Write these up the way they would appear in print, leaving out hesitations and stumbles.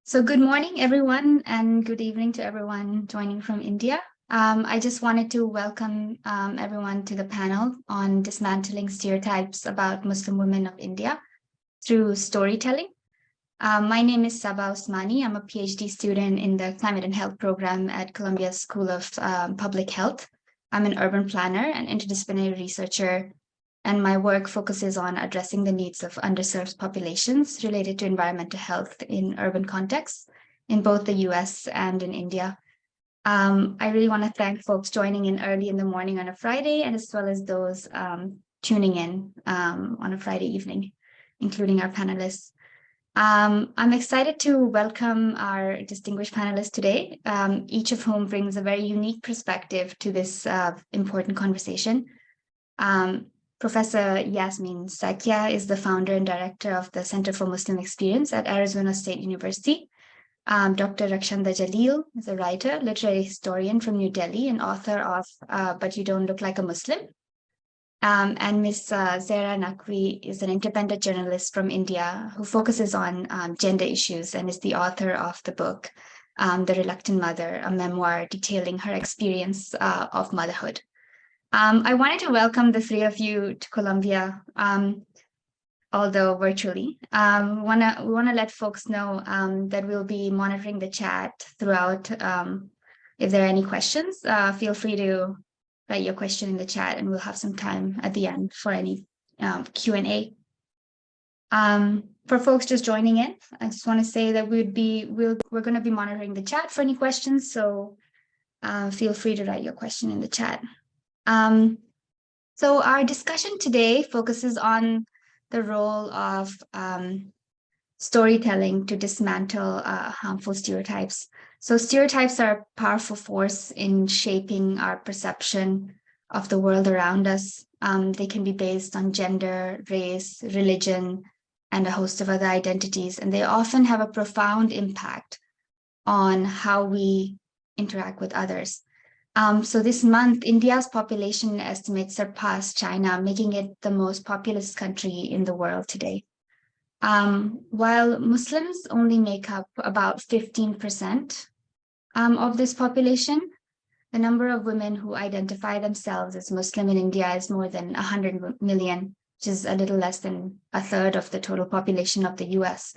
So good morning, everyone, and good evening to everyone joining from India. I just wanted to welcome everyone to the panel on dismantling stereotypes about Muslim women of India through storytelling. My name is Sabah Usmani. I'm a PhD student in the Climate and Health program at Columbia School of Public Health. I'm an urban planner and interdisciplinary researcher, and my work focuses on addressing the needs of underserved populations related to environmental health in urban contexts in both the US and in India. I really want to thank folks joining in early in the morning on a Friday, and as well as those tuning in on a Friday evening, including our panelists. I'm excited to welcome our distinguished panelists today, each of whom brings a very unique perspective to this important conversation. Professor Yasmin Sakya is the founder and director of the Center for Muslim Experience at Arizona State University. Dr. Rakshanda Jalil is a writer, literary historian from New Delhi, and author of But You Don't Look Like a Muslim. And Ms. Zehra Naqvi is an independent journalist from India who focuses on gender issues and is the author of the book, The Reluctant Mother, a memoir detailing her experience of motherhood. I wanted to welcome the three of you to Columbia, although virtually. We wanna let folks know that we'll be monitoring the chat throughout. If there are any questions, feel free to write your question in the chat, and we'll have some time at the end for any Q&A. For folks just joining in, I just want to say that we're going to be monitoring the chat for any questions, so feel free to write your question in the chat. So our discussion today focuses on the role of storytelling to dismantle harmful stereotypes. So stereotypes are a powerful force in shaping our perception of the world around us. They can be based on gender, race, religion, and a host of other identities, and they often have a profound impact on how we interact with others. So this month, India's population estimates surpassed China, making it the most populous country in the world today. While Muslims only make up about 15% of this population, the number of women who identify themselves as Muslim in India is more than 100 million, which is a little less than a third of the total population of the US.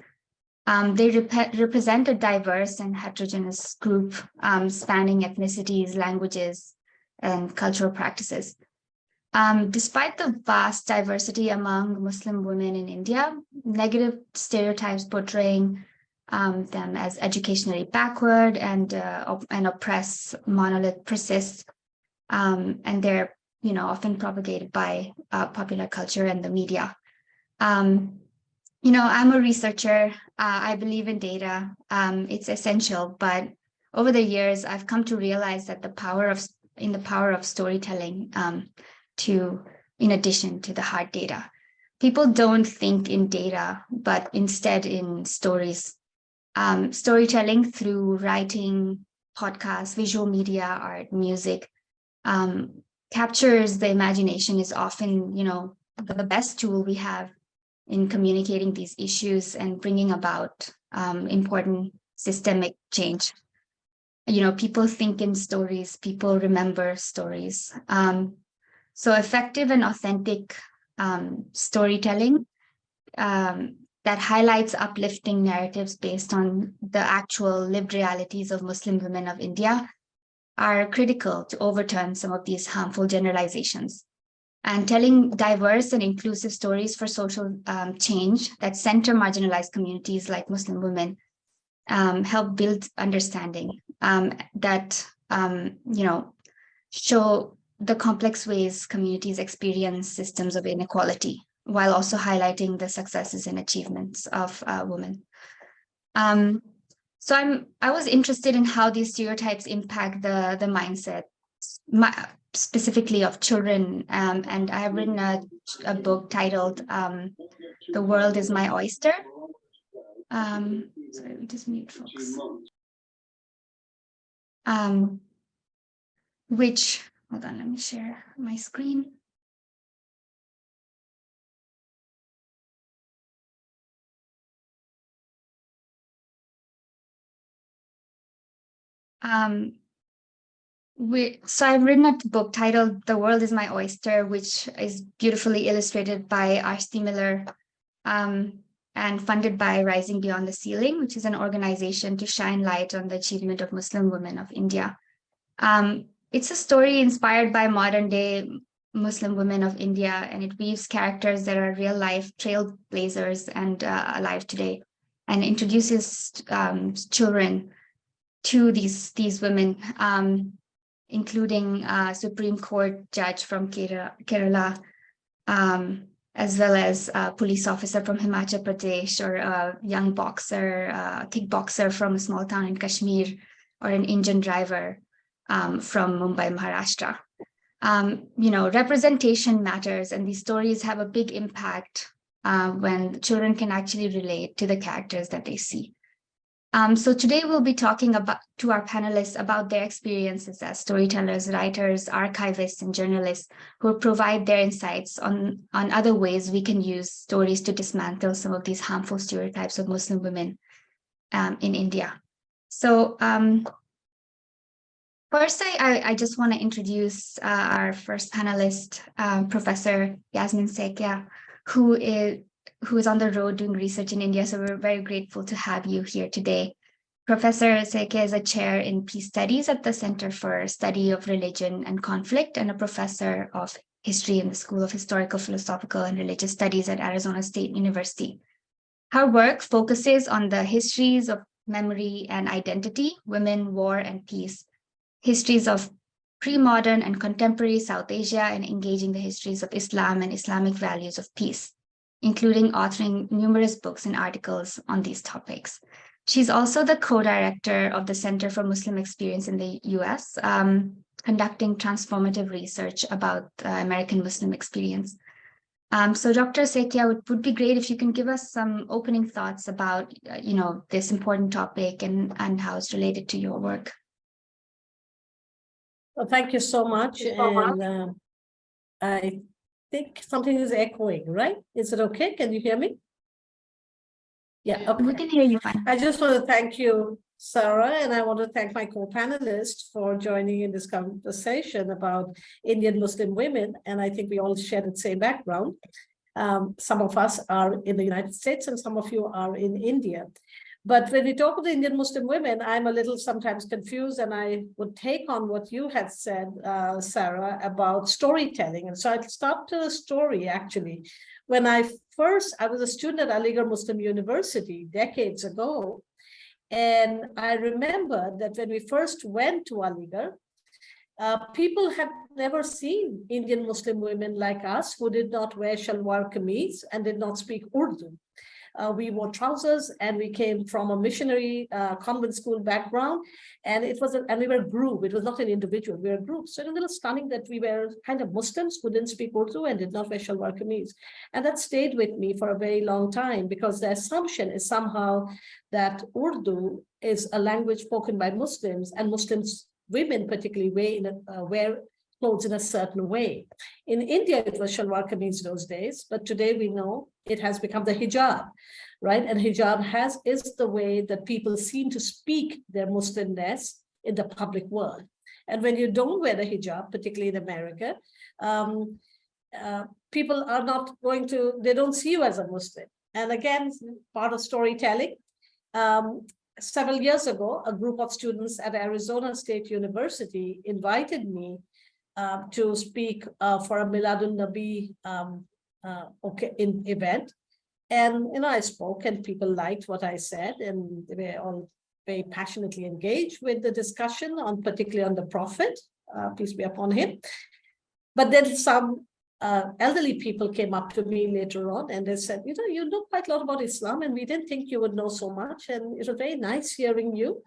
They represent a diverse and heterogeneous group spanning ethnicities, languages, and cultural practices. Despite the vast diversity among Muslim women in India, negative stereotypes portraying them as educationally backward and oppressed monolith persists, and they're often propagated by popular culture and the media. I'm a researcher. I believe in data. It's essential, but over the years, I've come to realize that the power of storytelling. In addition to the hard data. People don't think in data, but instead in stories. Storytelling through writing, podcasts, visual media, art, music, captures the imagination is often, the best tool we have in communicating these issues and bringing about important systemic change. People think in stories, people remember stories. So effective and authentic storytelling that highlights uplifting narratives based on the actual lived realities of Muslim women of India are critical to overturn some of these harmful generalizations. And telling diverse and inclusive stories for social change that center marginalized communities like Muslim women help build understanding that, show the complex ways communities experience systems of inequality, while also highlighting the successes and achievements of women. So I was interested in how these stereotypes impact the mindset, specifically of children, and I have written a book titled "The World Is My Oyster." Sorry, let me just mute folks. Which, hold on, let me share my screen. So I've written a book titled "The World Is My Oyster," which is beautifully illustrated by R.C. Miller, and funded by Rising Beyond the Ceiling, which is an organization to shine light on the achievement of Muslim women of India. It's a story inspired by modern day Muslim women of India, and it weaves characters that are real life trailblazers and alive today, and introduces children to these women, including a Supreme Court judge from Kerala, as well as a police officer from Himachal Pradesh, or a young boxer, kickboxer from a small town in Kashmir, or an engine driver from Mumbai, Maharashtra. Representation matters, and these stories have a big impact when children can actually relate to the characters that they see. So today we'll be talking to our panelists about their experiences as storytellers, writers, archivists, and journalists who will provide their insights on other ways we can use stories to dismantle some of these harmful stereotypes of Muslim women in India. So first, I just want to introduce our first panelist, Professor Yasmin Sekia, who is on the road doing research in India. So we're very grateful to have you here today. Professor Sekia is a chair in Peace Studies at the Center for Study of Religion and Conflict, and a professor of history in the School of Historical, Philosophical, and Religious Studies at Arizona State University. Her work focuses on the histories of memory and identity, women, war, and peace, histories of pre-modern and contemporary South Asia, and engaging the histories of Islam and Islamic values of peace, including authoring numerous books and articles on these topics. She's also the co-director of the Center for Muslim Experience in the US, conducting transformative research about American Muslim experience. So Dr. Sekia, would be great if you can give us some opening thoughts about this important topic and how it's related to your work. Well, thank you so much. And I think something is echoing, right? Is it okay? Can you hear me? Yeah, okay. We can hear you fine. I just want to thank you, Sarah, and I want to thank my co-panelists for joining in this conversation about Indian Muslim women. And I think we all share the same background. Some of us are in the United States and some of you are in India. But when we talk about Indian Muslim women, I'm a little sometimes confused, and I would take on what you had said, Sarah, about storytelling. And so I'll start to a story, actually. When I was a student at Aligarh Muslim University decades ago, and I remember that when we first went to Aligarh, people had never seen Indian Muslim women like us who did not wear shalwar kameez and did not speak Urdu. We wore trousers, and we came from a missionary convent school background, and we were a group. It was not an individual, we were a group. So it was a little stunning that we were kind of Muslims who didn't speak Urdu and did not wear shalwar kameez. And that stayed with me for a very long time, because the assumption is somehow that Urdu is a language spoken by Muslims, and Muslims, women particularly, wear clothes in a certain way. In India, it was shalwar kameez those days, but today we know it has become the hijab, right? And hijab is the way that people seem to speak their Muslimness in the public world. And when you don't wear the hijab, particularly in America, people are not they don't see you as a Muslim. And again, part of storytelling. Several years ago, a group of students at Arizona State University invited me to speak for a Miladun Nabi event. And I spoke, and people liked what I said, and they were all very passionately engaged with the discussion, particularly on the Prophet, peace be upon him. But then some elderly people came up to me later on, and they said, you know quite a lot about Islam, and we didn't think you would know so much, and it was very nice hearing you,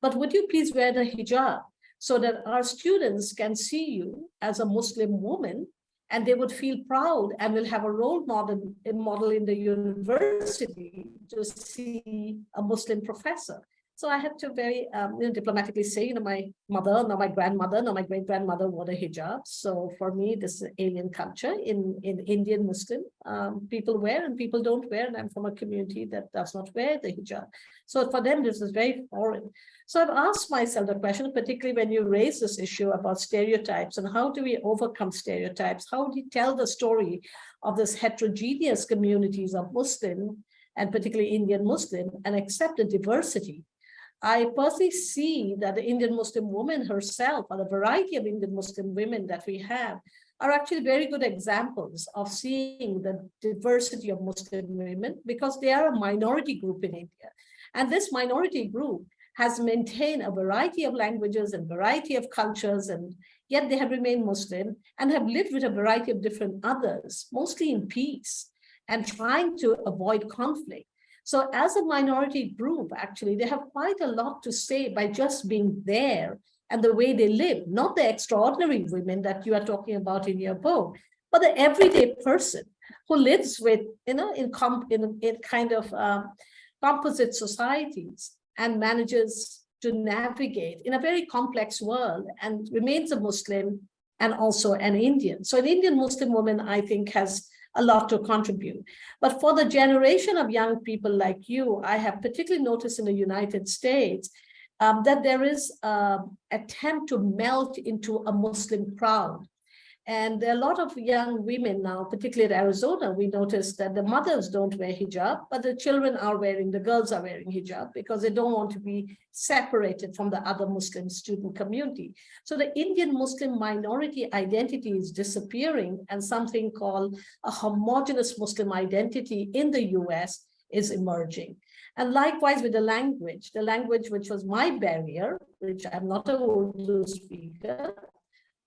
but would you please wear the hijab, so that our students can see you as a Muslim woman, and they would feel proud and will have a role model in the university to see a Muslim professor. So I had to very diplomatically say, my mother, nor my grandmother, nor my great-grandmother wore the hijab. So for me, this is alien culture in Indian Muslim. People wear and people don't wear, and I'm from a community that does not wear the hijab. So for them, this is very foreign. So I've asked myself the question, particularly when you raise this issue about stereotypes and how do we overcome stereotypes? How do you tell the story of this heterogeneous communities of Muslim and particularly Indian Muslim and accept the diversity? I personally see that the Indian Muslim woman herself, or the variety of Indian Muslim women that we have, are actually very good examples of seeing the diversity of Muslim women, because they are a minority group in India. And this minority group has maintained a variety of languages and variety of cultures, and yet they have remained Muslim and have lived with a variety of different others, mostly in peace and trying to avoid conflict. So as a minority group, actually, they have quite a lot to say by just being there and the way they live, not the extraordinary women that you are talking about in your book, but the everyday person who lives with, in kind of composite societies and manages to navigate in a very complex world and remains a Muslim and also an Indian. So an Indian Muslim woman, I think, has a lot to contribute. But for the generation of young people like you, I have particularly noticed in the United States that there is an attempt to melt into a Muslim crowd. And there are a lot of young women now, particularly in Arizona, we noticed that the mothers don't wear hijab, but the children are wearing, the girls are wearing hijab because they don't want to be separated from the other Muslim student community. So the Indian Muslim minority identity is disappearing, and something called a homogenous Muslim identity in the US is emerging. And likewise with the language which was my barrier, which I'm not a Urdu speaker,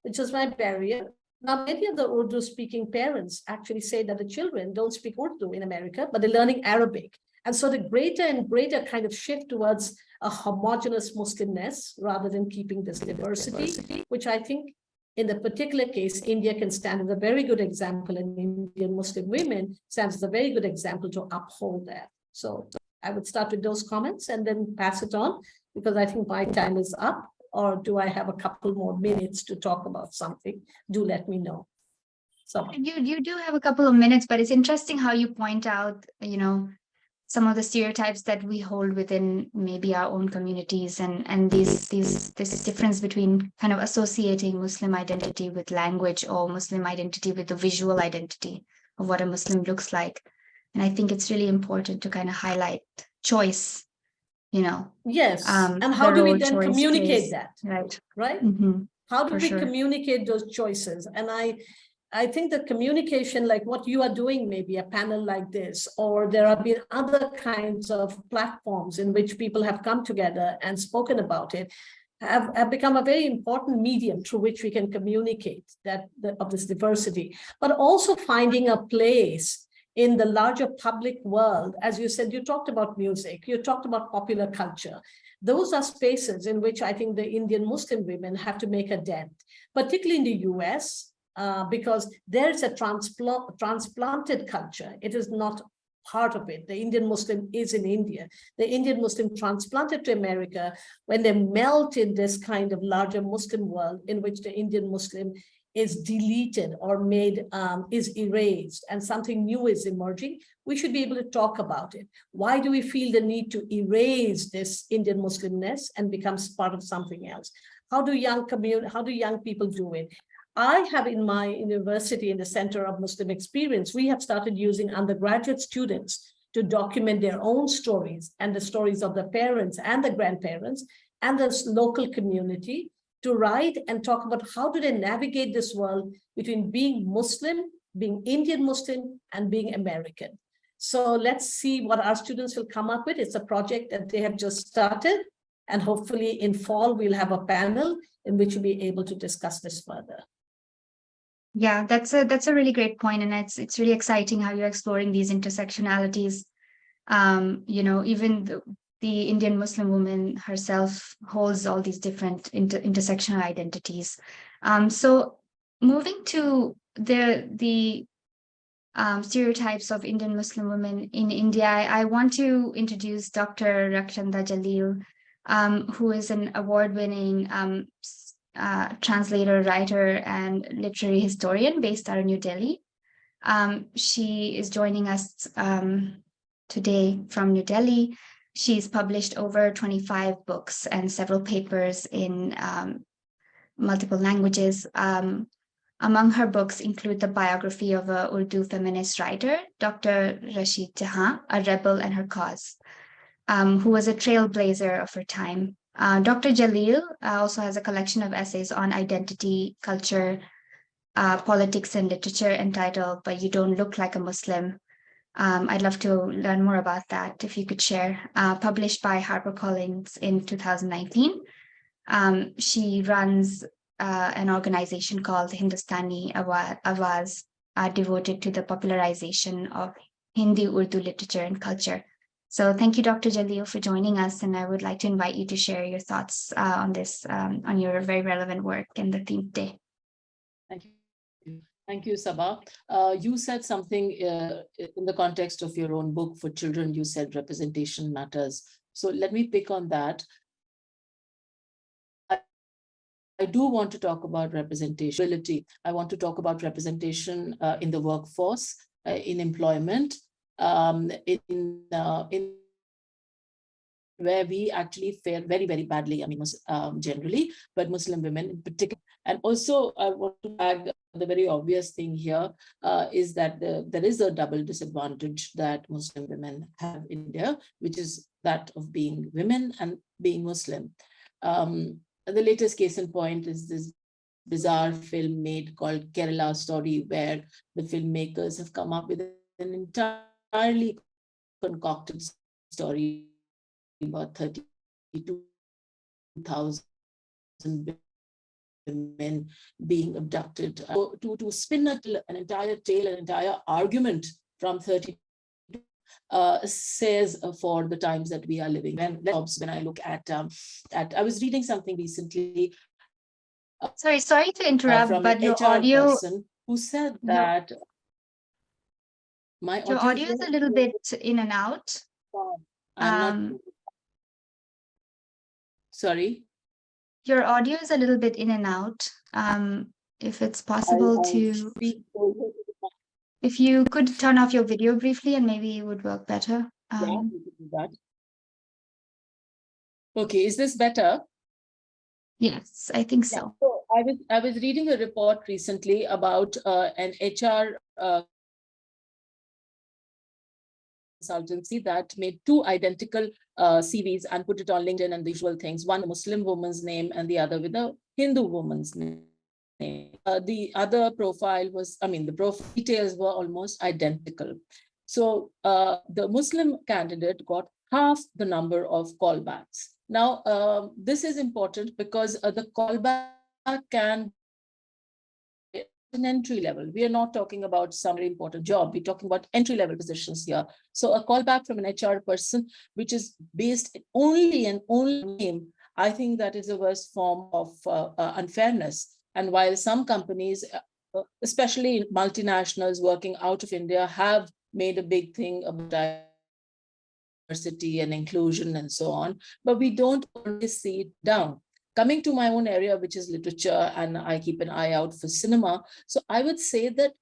which was my barrier. Now, many of the Urdu-speaking parents actually say that the children don't speak Urdu in America, but they're learning Arabic. And so the greater and greater kind of shift towards a homogenous Muslimness rather than keeping this diversity, which I think in the particular case, India can stand as a very good example, and Indian Muslim women stands as a very good example to uphold that. So I would start with those comments and then pass it on, because I think my time is up. Or do I have a couple more minutes to talk about something? Do let me know. So you do have a couple of minutes, but it's interesting how you point out, some of the stereotypes that we hold within maybe our own communities, and this difference between kind of associating Muslim identity with language or Muslim identity with the visual identity of what a Muslim looks like. And I think it's really important to kind of highlight choice. Yes. And how do we then communicate that? Right? Mm-hmm. How do we communicate those choices? And I think the communication, like what you are doing, maybe a panel like this, or there have been other kinds of platforms in which people have come together and spoken about it, have become a very important medium through which we can communicate of this diversity, but also finding a place in the larger public world. As you said, you talked about music, you talked about popular culture. Those are spaces in which I think the Indian Muslim women have to make a dent, particularly in the US, because there's a transplanted culture. It is not part of it. The Indian Muslim is in India. The Indian Muslim transplanted to America, when they melt in this kind of larger Muslim world in which the Indian Muslim is deleted or made, is erased, and something new is emerging, we should be able to talk about it. Why do we feel the need to erase this Indian Muslimness and becomes part of something else? How do young people do it? I have in my university, in the Center of Muslim Experience, we have started using undergraduate students to document their own stories and the stories of the parents and the grandparents and the local community, to write and talk about how do they navigate this world between being Muslim, being Indian Muslim, and being American. So let's see what our students will come up with. It's a project that they have just started, and hopefully in fall, we'll have a panel in which we'll be able to discuss this further. Yeah, that's a really great point, and it's really exciting how you're exploring these intersectionalities. Even the Indian Muslim woman herself holds all these different intersectional identities. So moving to the stereotypes of Indian Muslim women in India, I want to introduce Dr. Rakshanda Jalil, who is an award-winning translator, writer, and literary historian based out of New Delhi. She is joining us today from New Delhi. She's published over 25 books and several papers in multiple languages. Among her books include the biography of a Urdu feminist writer, Dr. Rashid Jahan, A Rebel and Her Cause, who was a trailblazer of her time. Dr. Jalil also has a collection of essays on identity, culture, politics, and literature entitled But You Don't Look Like a Muslim. I'd love to learn more about that if you could share. Published by HarperCollins in 2019. She runs an organization called Hindustani Awaz, devoted to the popularization of Hindi Urdu literature and culture. So thank you, Dr. Jalil, for joining us. And I would like to invite you to share your thoughts on this, on your very relevant work and the theme today. Thank you. Thank you, Sabah. You said something in the context of your own book for children. You said representation matters. So let me pick on that. I do want to talk about representation. I want to talk about representation in the workforce, in employment, in where we actually fare very, very badly, I mean, generally, but Muslim women in particular. And also, I want to add the very obvious thing here is that there is a double disadvantage that Muslim women have in India, which is that of being women and being Muslim. The latest case in point is this bizarre film made called Kerala Story, where the filmmakers have come up with an entirely concocted story about 32,000 women being abducted, to spin an entire tale, an entire argument from 32 says for the times that we are living. When I look at I was reading something recently. Sorry to interrupt, from but an your HR audio person who said that my audio is a little bit in and out. I'm not. Sorry. Your audio is a little bit in and out. If it's possible to, if you could turn off your video briefly, and maybe it would work better. Yeah, we could do that. Okay, is this better? Yes, I think so. Yeah. So I was reading a report recently about an HR consultancy that made two identical CVs and put it on LinkedIn and the usual things, one a Muslim woman's name and the other with a Hindu woman's name. The other profile was, the profile details were almost identical. So the Muslim candidate got half the number of callbacks. Now, this is important because the callback can an entry level. We are not talking about some very important job. We're talking about entry level positions here. So a callback from an HR person, which is based only and only on name, I think that is a worst form of unfairness. And while some companies, especially multinationals working out of India, have made a big thing about diversity and inclusion and so on, but we don't always see it down. Coming to my own area, which is literature, and I keep an eye out for cinema. So I would say that,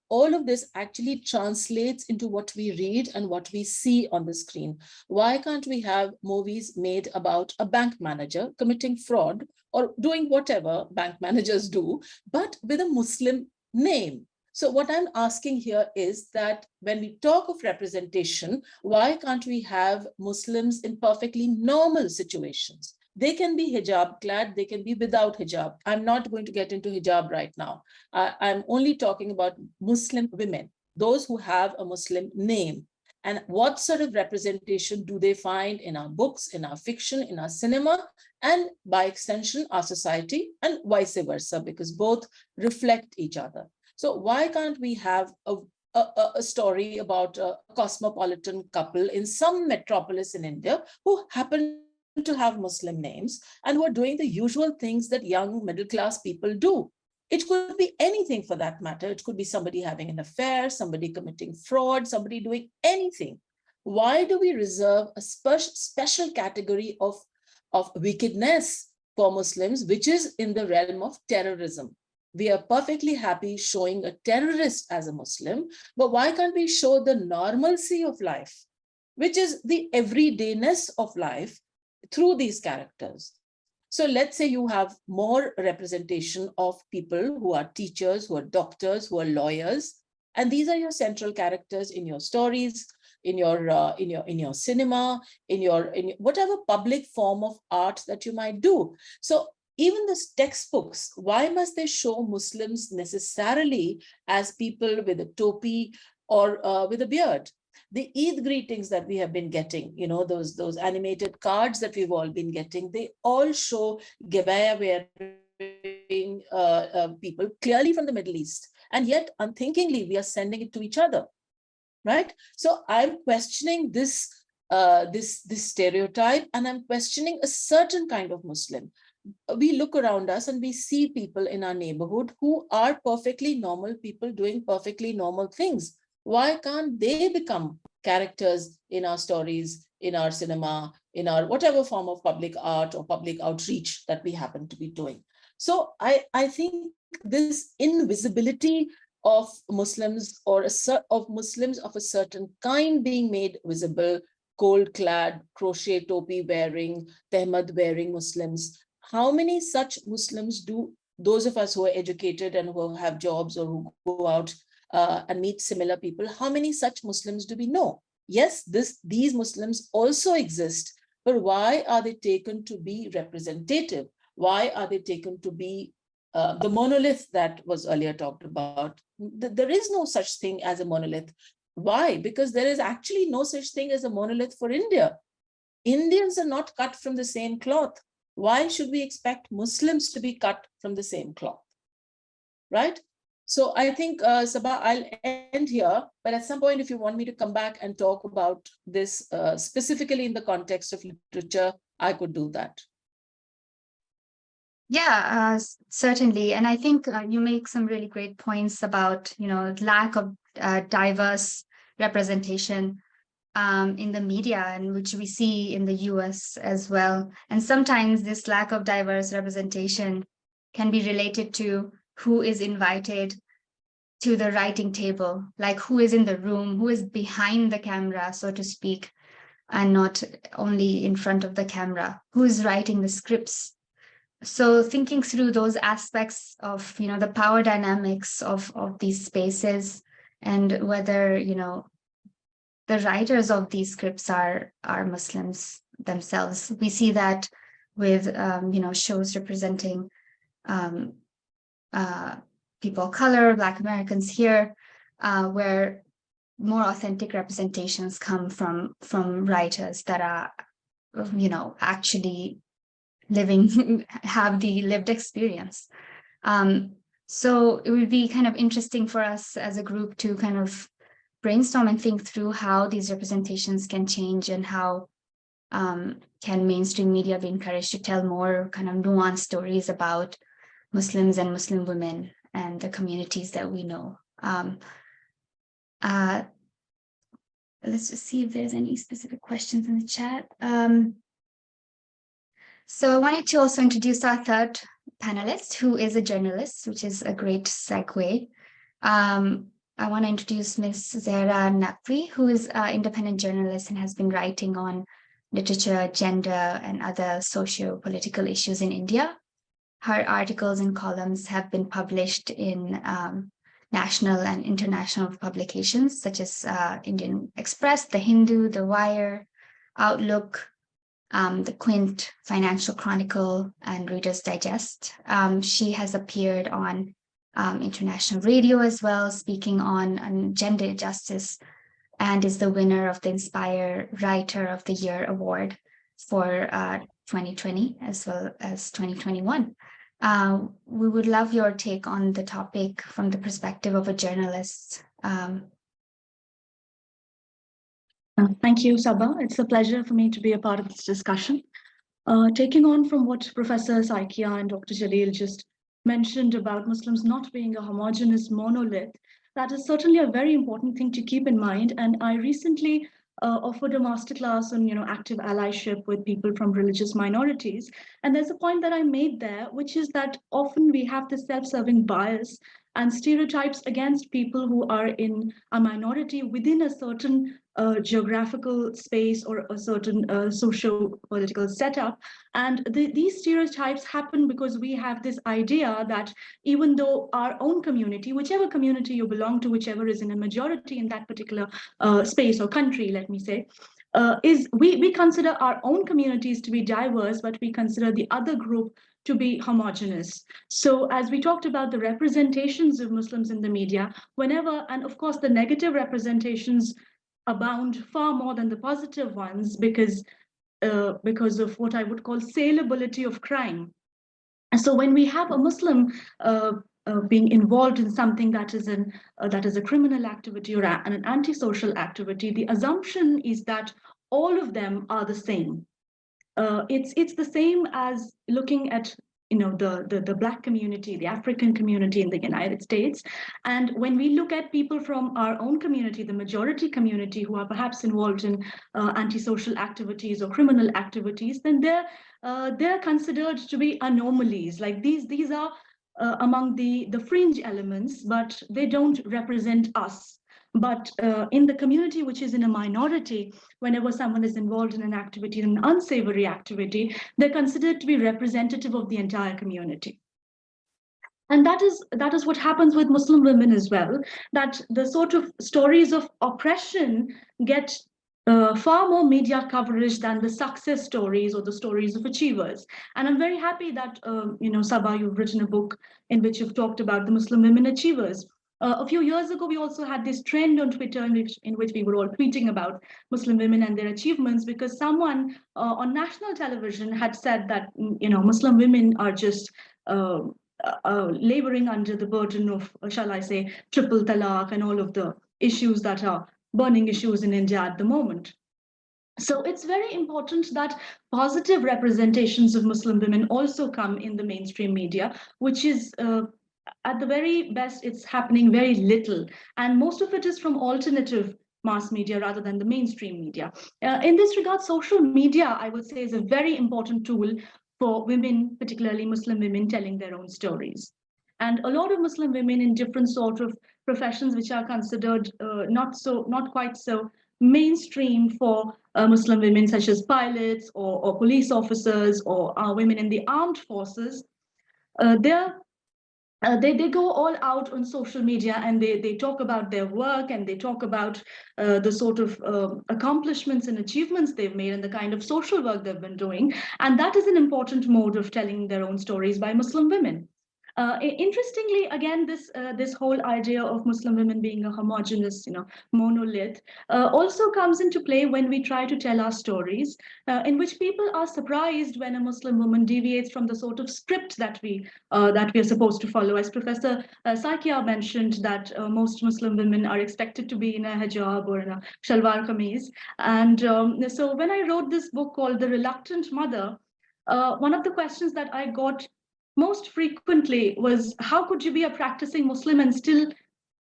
all of this actually translates into what we read and what we see on the screen. Why can't we have movies made about a bank manager committing fraud or doing whatever bank managers do, but with a Muslim name? So what I'm asking here is that when we talk of representation, why can't we have Muslims in perfectly normal situations? They can be hijab clad, they can be without hijab. I'm not going to get into hijab right now. I'm only talking about Muslim women, those who have a Muslim name. And what sort of representation do they find in our books, in our fiction, in our cinema, and by extension, our society, and vice versa, because both reflect each other. So why can't we have a story about a cosmopolitan couple in some metropolis in India who happen to have Muslim names and who are doing the usual things that young middle-class people do? It could be anything for that matter. It could be somebody having an affair, somebody committing fraud, somebody doing anything. Why do we reserve a special category of of wickedness for Muslims, which is in the realm of terrorism. We are perfectly happy showing a terrorist as a Muslim, but why can't we show the normalcy of life, which is the everydayness of life through these characters? So let's say you have more representation of people who are teachers, who are doctors, who are lawyers, and these are your central characters in your stories, in your cinema, in your whatever public form of art that you might do. So even the textbooks, why must they show Muslims necessarily as people with a topi or with a beard? The Eid greetings that we have been getting, those animated cards that we've all been getting, they all show Gebaya wearing people clearly from the Middle East. And yet unthinkingly, we are sending it to each other, right? So I'm questioning this stereotype, and I'm questioning a certain kind of Muslim. We look around us and we see people in our neighborhood who are perfectly normal people doing perfectly normal things. Why can't they become characters in our stories, in our cinema, in our whatever form of public art or public outreach that we happen to be doing? So I think this invisibility of Muslims of Muslims of a certain kind being made visible, cold-clad, crochet topi wearing, tehmad wearing Muslims. How many such Muslims do those of us who are educated and who have jobs or who go out and meet similar people, how many such Muslims do we know? Yes, these Muslims also exist, but why are they taken to be representative? Why are they taken to be the monolith that was earlier talked about? There is no such thing as a monolith. Why? Because there is actually no such thing as a monolith for India. Indians are not cut from the same cloth. Why should we expect Muslims to be cut from the same cloth? Right? So I think, Sabah, I'll end here, but at some point, if you want me to come back and talk about this specifically in the context of literature, I could do that. Yeah, certainly. And I think you make some really great points about, lack of diverse representation in the media, and which we see in the US as well. And sometimes this lack of diverse representation can be related to who is invited to the writing table, like who is in the room, who is behind the camera, so to speak, and not only in front of the camera, who is writing the scripts. So thinking through those aspects of, the power dynamics of these spaces, and whether, the writers of these scripts are Muslims themselves. We see that with, shows representing people of color, Black Americans here, where more authentic representations come from writers that are, actually living, have the lived experience. So it would be kind of interesting for us as a group to kind of brainstorm and think through how these representations can change, and how can mainstream media be encouraged to tell more kind of nuanced stories about Muslims and Muslim women and the communities that we know. Let's just see if there's any specific questions in the chat. So I wanted to also introduce our third panelist, who is a journalist, which is a great segue. I want to introduce Ms. Zahra Naqvi, who is an independent journalist and has been writing on literature, gender, and other socio-political issues in India. Her articles and columns have been published in national and international publications such as Indian Express, The Hindu, The Wire, Outlook, the Quint, Financial Chronicle, and Reader's Digest. She has appeared on international radio as well, speaking on gender justice, and is the winner of the Inspire Writer of the Year Award for 2020 as well as 2021. We would love your take on the topic from the perspective of a journalist. Thank you, Sabah. It's a pleasure for me to be a part of this discussion. Taking on from what Professor Saikia and Dr. Jalil just mentioned about Muslims not being a homogeneous monolith, that is certainly a very important thing to keep in mind. And I recently offered a masterclass on, active allyship with people from religious minorities. And there's a point that I made there, which is that often we have this self-serving bias and stereotypes against people who are in a minority within a certain geographical space or a certain socio-political setup. And these stereotypes happen because we have this idea that even though our own community, whichever community you belong to, whichever is in a majority in that particular space or country, let me say, we consider our own communities to be diverse, but we consider the other group to be homogenous. So as we talked about the representations of Muslims in the media, whenever, and of course the negative representations abound far more than the positive ones because of what I would call saleability of crime. And so when we have a Muslim being involved in something that is a criminal activity or an antisocial activity, the assumption is that all of them are the same. It's the same as looking at the Black community, the African community in the United States. And when we look at people from our own community, the majority community who are perhaps involved in antisocial activities or criminal activities, then they're considered to be anomalies. Like these are among the fringe elements, but they don't represent us. But in the community, which is in a minority, whenever someone is involved in an activity, an unsavory activity, they're considered to be representative of the entire community. And that is what happens with Muslim women as well, that the sort of stories of oppression get far more media coverage than the success stories or the stories of achievers. And I'm very happy that, Sabah, you've written a book in which you've talked about the Muslim women achievers. A few years ago, we also had this trend on Twitter in which we were all tweeting about Muslim women and their achievements because someone on national television had said that, Muslim women are just laboring under the burden of, shall I say, triple talaq and all of the issues that are burning issues in India at the moment. So it's very important that positive representations of Muslim women also come in the mainstream media, which is at the very best, it's happening very little. And most of it is from alternative mass media rather than the mainstream media. In this regard, social media, I would say, is a very important tool for women, particularly Muslim women, telling their own stories. And a lot of Muslim women in different sort of professions which are considered not quite so mainstream for Muslim women, such as pilots or police officers or women in the armed forces, they go all out on social media and they talk about their work and they talk about the sort of accomplishments and achievements they've made and the kind of social work they've been doing. And that is an important mode of telling their own stories by Muslim women. Interestingly, again, this whole idea of Muslim women being a homogeneous, monolith, also comes into play when we try to tell our stories, in which people are surprised when a Muslim woman deviates from the sort of script that we are supposed to follow. As Professor Saikia mentioned, that most Muslim women are expected to be in a hijab or in a shalwar kameez, and so when I wrote this book called The Reluctant Mother, one of the questions that I got most frequently was, how could you be a practicing Muslim and still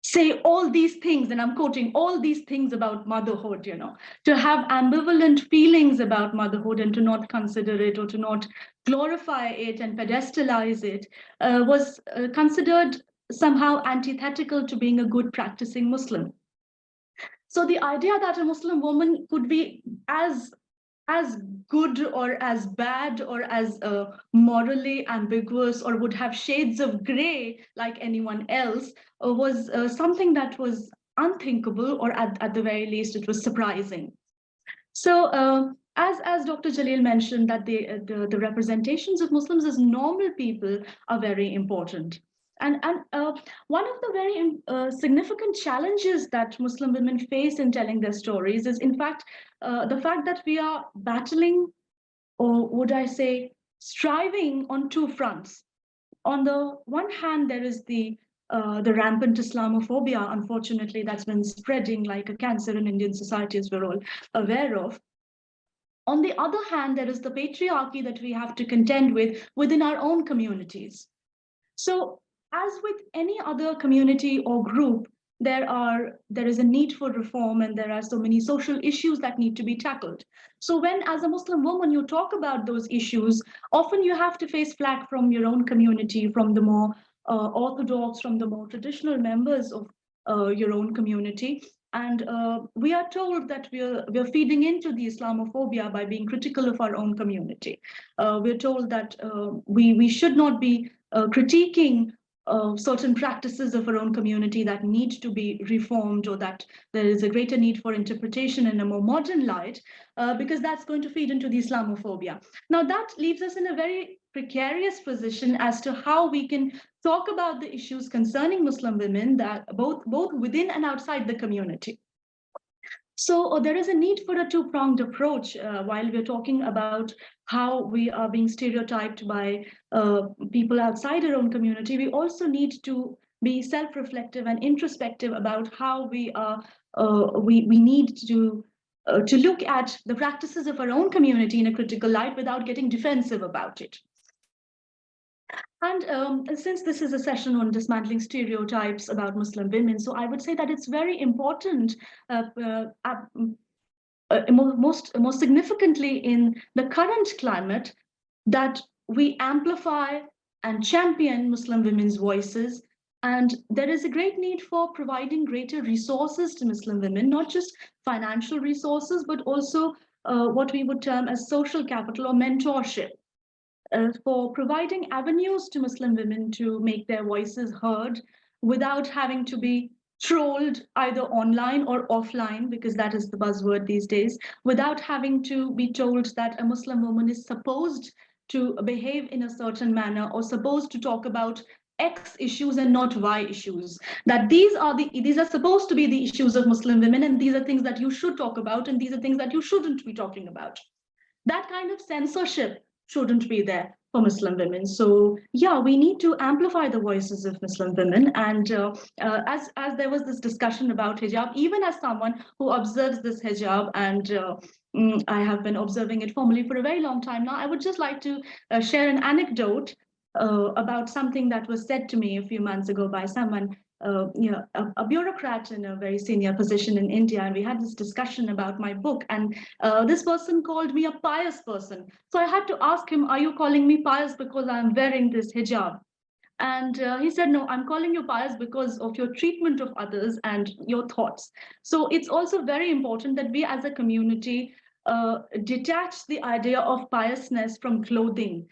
say all these things, and I'm quoting, all these things about motherhood, to have ambivalent feelings about motherhood and to not consider it or to not glorify it and pedestalize it was considered somehow antithetical to being a good practicing Muslim. So the idea that a Muslim woman could be as good or as bad or as morally ambiguous or would have shades of gray like anyone else was something that was unthinkable, or at the very least, it was surprising. So as Dr. Jalil mentioned, that the representations of Muslims as normal people are very important. And one of the very significant challenges that Muslim women face in telling their stories is, in fact, the fact that we are battling, or would I say, striving on two fronts. On the one hand, there is the rampant Islamophobia, unfortunately, that's been spreading like a cancer in Indian society, as we're all aware of. On the other hand, there is the patriarchy that we have to contend with within our own communities. So, as with any other community or group, there is a need for reform, and there are so many social issues that need to be tackled. So when, as a Muslim woman, you talk about those issues, often you have to face flack from your own community, from the more orthodox, from the more traditional members of your own community. And we are told that we're feeding into the Islamophobia by being critical of our own community. We're told that we should not be critiquing certain practices of our own community that need to be reformed, or that there is a greater need for interpretation in a more modern light, because that's going to feed into the Islamophobia. Now, that leaves us in a very precarious position as to how we can talk about the issues concerning Muslim women, that both within and outside the community. So there is a need for a two-pronged approach while we're talking about how we are being stereotyped by people outside our own community. We also need to be self-reflective and introspective about how we are. We need to look at the practices of our own community in a critical light without getting defensive about it. And since this is a session on dismantling stereotypes about Muslim women, so I would say that it's very important, most significantly in the current climate, that we amplify and champion Muslim women's voices. And there is a great need for providing greater resources to Muslim women, not just financial resources, but also what we would term as social capital or mentorship. For providing avenues to Muslim women to make their voices heard without having to be trolled either online or offline, because that is the buzzword these days, without having to be told that a Muslim woman is supposed to behave in a certain manner or supposed to talk about X issues and not Y issues. That these are supposed to be the issues of Muslim women, and these are things that you should talk about, and these are things that you shouldn't be talking about. That kind of censorship shouldn't be there for Muslim women. So yeah, we need to amplify the voices of Muslim women. And as there was this discussion about hijab, even as someone who observes this hijab, and I have been observing it formally for a very long time now, I would just like to share an anecdote about something that was said to me a few months ago by someone, a bureaucrat in a very senior position in India, and we had this discussion about my book, and this person called me a pious person. So I had to ask him, are you calling me pious because I'm wearing this hijab? And he said, no, I'm calling you pious because of your treatment of others and your thoughts. So it's also very important that we as a community detach the idea of piousness from clothing,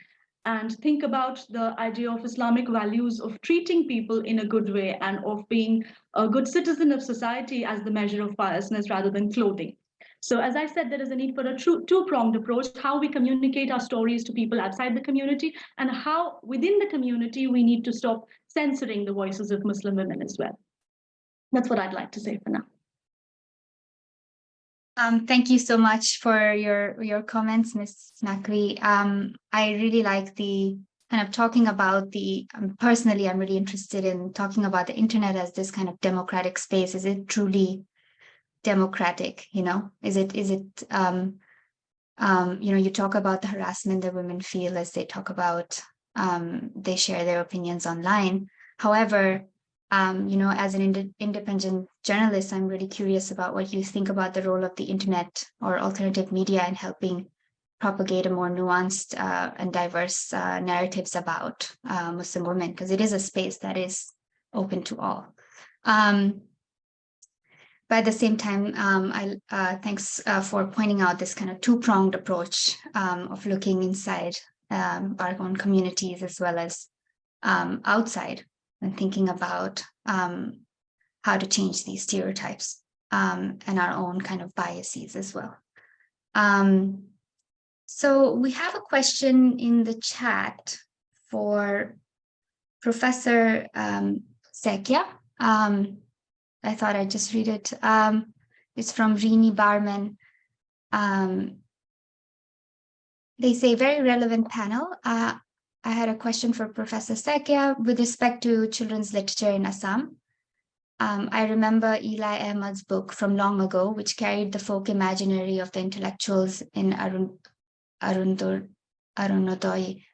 and think about the idea of Islamic values of treating people in a good way and of being a good citizen of society as the measure of piousness rather than clothing. So as I said, there is a need for a two-pronged approach, how we communicate our stories to people outside the community, and how within the community we need to stop censoring the voices of Muslim women as well. That's what I'd like to say for now. Thank you so much for your comments, Ms. Nakwi. I really like the kind of talking about the, personally, I'm really interested in talking about the internet as this kind of democratic space. Is it truly democratic? Is it you talk about the harassment that women feel as they talk about, they share their opinions online. However, as an independent journalist, I'm really curious about what you think about the role of the internet or alternative media in helping propagate a more nuanced and diverse narratives about Muslim women, because it is a space that is open to all. But at the same time, thanks for pointing out this kind of two-pronged approach of looking inside our own communities as well as outside, and thinking about how to change these stereotypes and our own kind of biases as well. So we have a question in the chat for Professor Sekia. I thought I'd just read it. It's from Rini Barman. They say, very relevant panel. I had a question for Professor Sekia with respect to children's literature in Assam. I remember Eli Ahmed's book from long ago, which carried the folk imaginary of the intellectuals in Arunodoi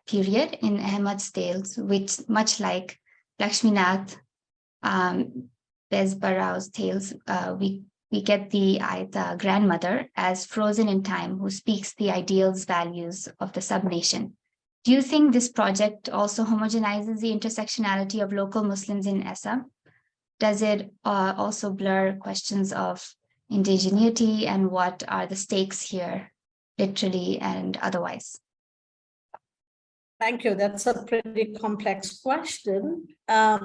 period in Ahmed's tales, which, much like Lakshminath, Bezbarau's tales, we get the Aita grandmother as frozen in time who speaks the ideals, values of the subnation. Do you think this project also homogenizes the intersectionality of local Muslims in Assam? Does it also blur questions of indigeneity and what are the stakes here, literally and otherwise? Thank you. That's a pretty complex question. I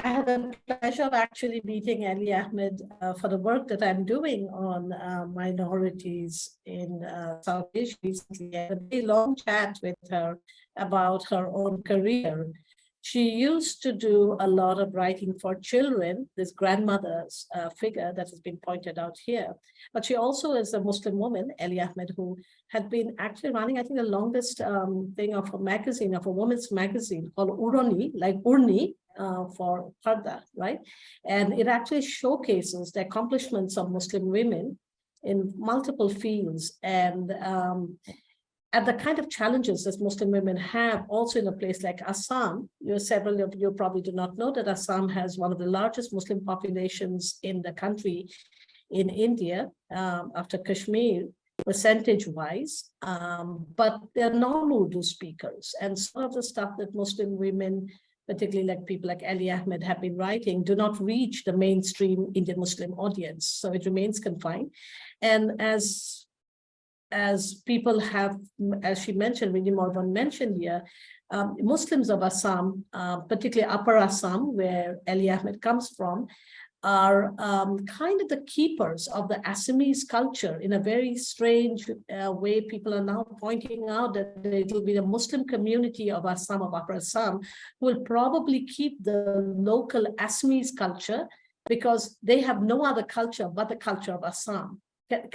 had the pleasure of actually meeting Ali Ahmed for the work that I'm doing on minorities in South Asia recently. I had a very long chat with her about her own career. She used to do a lot of writing for children, this grandmother's figure that has been pointed out here. But she also is a Muslim woman, Ali Ahmed, who had been actually running, I think, the longest thing of a magazine, of a woman's magazine called Urani, like Urni for Parda, right? And it actually showcases the accomplishments of Muslim women in multiple fields and the kind of challenges that Muslim women have also in a place like Assam. Several of you probably do not know that Assam has one of the largest Muslim populations in the country in India, after Kashmir, percentage-wise, but they're non-Urdu speakers. And some of the stuff that Muslim women, particularly like people like Ali Ahmed, have been writing, do not reach the mainstream Indian Muslim audience. So it remains confined. And as people have, as she mentioned, Winnie Morvan mentioned here, Muslims of Assam, particularly Upper Assam, where Ali Ahmed comes from, are kind of the keepers of the Assamese culture in a very strange way. People are now pointing out that it will be the Muslim community of Assam, of Upper Assam, who will probably keep the local Assamese culture because they have no other culture but the culture of Assam.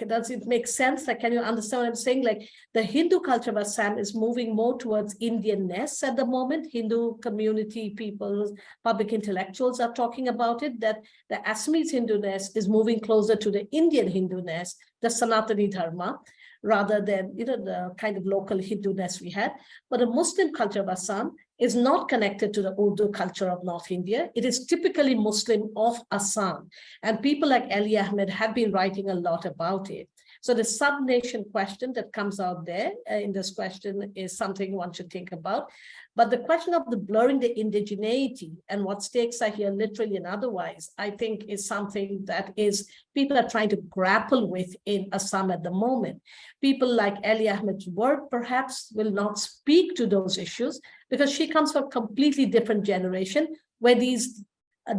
Does it make sense? Like, can you understand what I'm saying? Like, the Hindu culture of Assam is moving more towards Indianness at the moment. Hindu community people, public intellectuals are talking about it, that the Assamese Hindu-ness is moving closer to the Indian Hindu-ness, the Sanatani Dharma, rather than, the kind of local Hindu-ness we had. But the Muslim culture of Assam is not connected to the Urdu culture of North India. It is typically Muslim of Assam. And people like Ali Ahmed have been writing a lot about it. So the sub-nation question that comes out there in this question is something one should think about. But the question of the blurring the indigeneity and what stakes are here literally and otherwise, I think is something that is people are trying to grapple with in Assam at the moment. People like Ali Ahmed's work perhaps will not speak to those issues because she comes from a completely different generation where these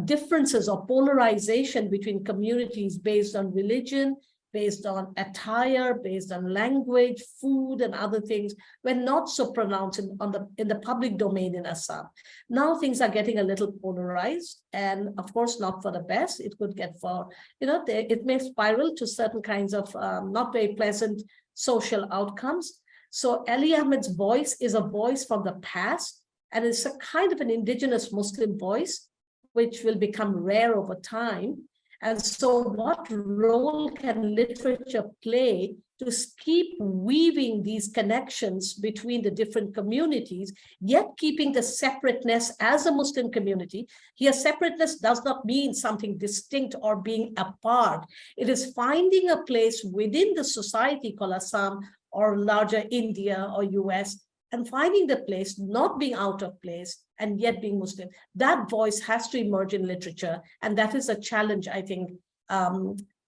differences or polarization between communities based on religion, based on attire, based on language, food, and other things were not so pronounced in the public domain in Assam. Now things are getting a little polarized, and of course not for the best. It could get for, it may spiral to certain kinds of not very pleasant social outcomes. So Ali Ahmed's voice is a voice from the past, and it's a kind of an indigenous Muslim voice, which will become rare over time. And so what role can literature play to keep weaving these connections between the different communities, yet keeping the separateness as a Muslim community? Here, separateness does not mean something distinct or being apart. It is finding a place within the society called Assam or larger India or US, and finding the place, not being out of place, and yet being Muslim. That voice has to emerge in literature. And that is a challenge, I think,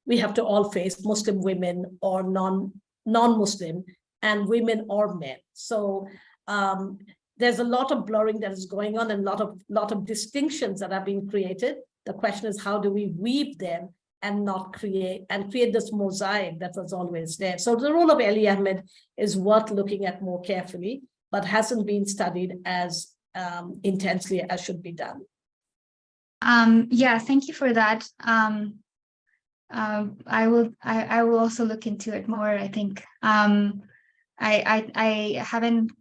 we have to all face, Muslim women or non-Muslim, and women or men. So there's a lot of blurring that is going on and a lot of distinctions that are being created. The question is, how do we weave them and not create this mosaic that was always there? So the role of Ali Ahmed is worth looking at more carefully, but hasn't been studied as intensely as should be done. Yeah, thank you for that. I will also look into it more. I think I haven't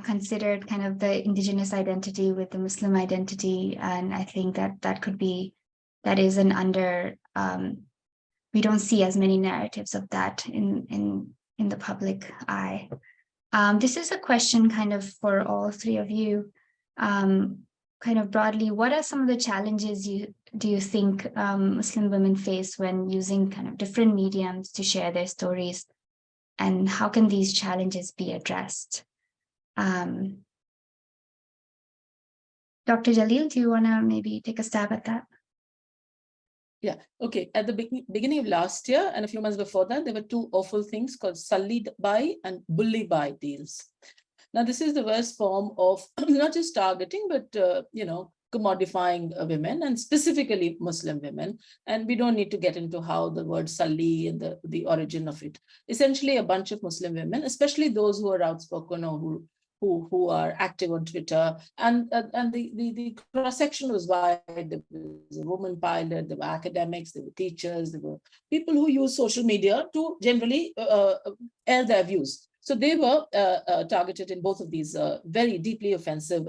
considered kind of the indigenous identity with the Muslim identity, and I think that is an under. We don't see as many narratives of that in the public eye. This is a question kind of for all three of you. Kind of broadly, what are some of the challenges do you think Muslim women face when using kind of different mediums to share their stories? And how can these challenges be addressed? Dr. Jalil, do you want to maybe take a stab at that? Yeah, okay. At the beginning of last year and a few months before that, there were two awful things called Sully buy and bully buy deals. Now, this is the worst form of not just targeting, but, commodifying women, and specifically Muslim women. And we don't need to get into how the word Sully and the origin of it. Essentially, a bunch of Muslim women, especially those who are outspoken or who are active on Twitter, and the cross-section was wide. There was a woman pilot, there were academics, there were teachers, there were people who use social media to generally air their views. So they were targeted in both of these very deeply offensive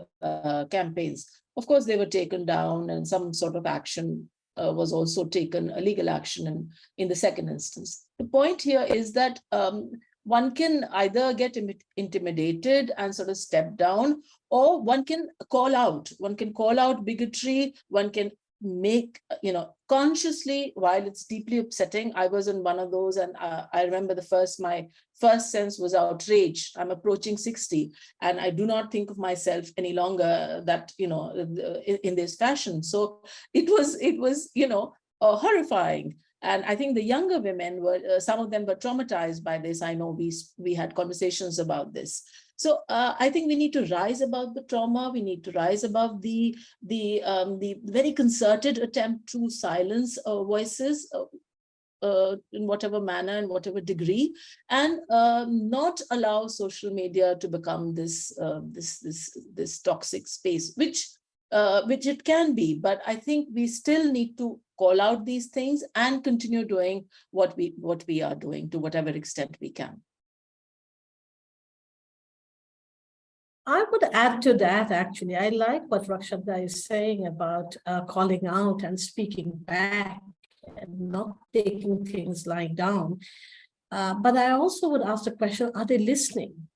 campaigns. Of course, they were taken down, and some sort of action was also taken, a legal action in the second instance. The point here is that one can either get intimidated and sort of step down, or one can call out. One can call out bigotry. One can make, consciously, while it's deeply upsetting. I was in one of those, and I remember my first sense was outrage. I'm approaching 60, and I do not think of myself any longer that, in this fashion. So it was, horrifying. And I think the younger women were, some of them were traumatized by this. I know we had conversations about this. So I think we need to rise above the trauma. We need to rise above the very concerted attempt to silence voices in whatever manner and whatever degree, and not allow social media to become this toxic space, which it can be. But I think we still need to call out these things and continue doing what we are doing to whatever extent we can. I would add to that, actually. I like what Rakshada is saying about calling out and speaking back and not taking things lying down. But I also would ask the question, are they listening?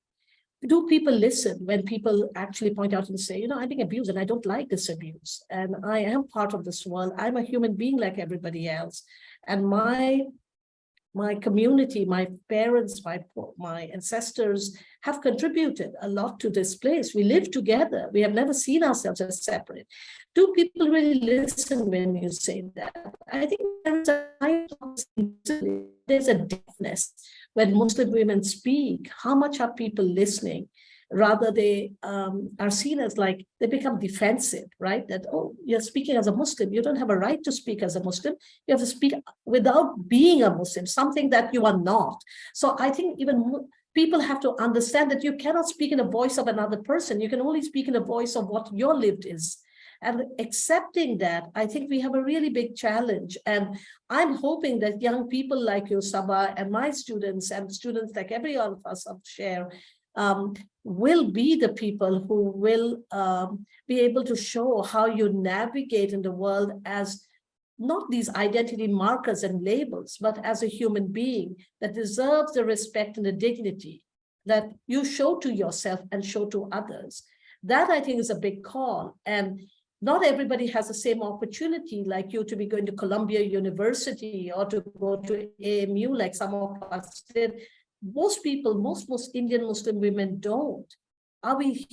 Do people listen when people actually point out and say, I'm being abused and I don't like this abuse, and I am part of this world. I'm a human being like everybody else. And my community, my parents, my ancestors have contributed a lot to this place. We live together. We have never seen ourselves as separate. Do people really listen when you say that? I think there's a deafness when Muslim women speak. How much are people listening? Rather, they are seen as like, they become defensive, right? That, oh, you're speaking as a Muslim. You don't have a right to speak as a Muslim. You have to speak without being a Muslim, something that you are not. So I think even people have to understand that you cannot speak in the voice of another person. You can only speak in the voice of what your lived is. And accepting that, I think we have a really big challenge. And I'm hoping that young people like you, Sabah, and my students, and students like every one of us share, will be the people who will be able to show how you navigate in the world as not these identity markers and labels, but as a human being that deserves the respect and the dignity that you show to yourself and show to others. That, I think, is a big call. And not everybody has the same opportunity like you to be going to Columbia University or to go to AMU like some of us did. Most people, most Indian Muslim women don't. Are we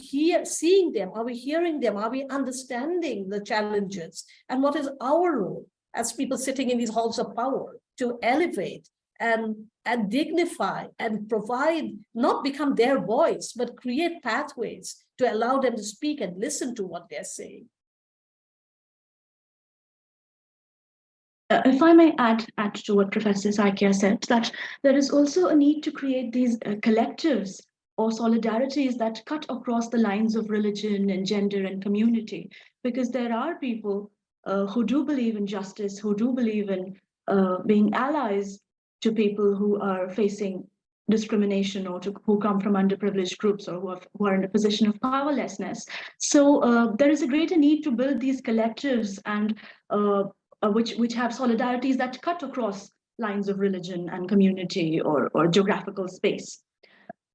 seeing them? Are we hearing them? Are we understanding the challenges? And what is our role as people sitting in these halls of power to elevate and dignify and provide, not become their voice, but create pathways to allow them to speak and listen to what they're saying? If I may add to what Professor Saikia said, that there is also a need to create these collectives or solidarities that cut across the lines of religion and gender and community, because there are people who do believe in justice, who do believe in being allies to people who are facing discrimination or who come from underprivileged groups or who are in a position of powerlessness. So there is a greater need to build these collectives and which have solidarities that cut across lines of religion and community or geographical space.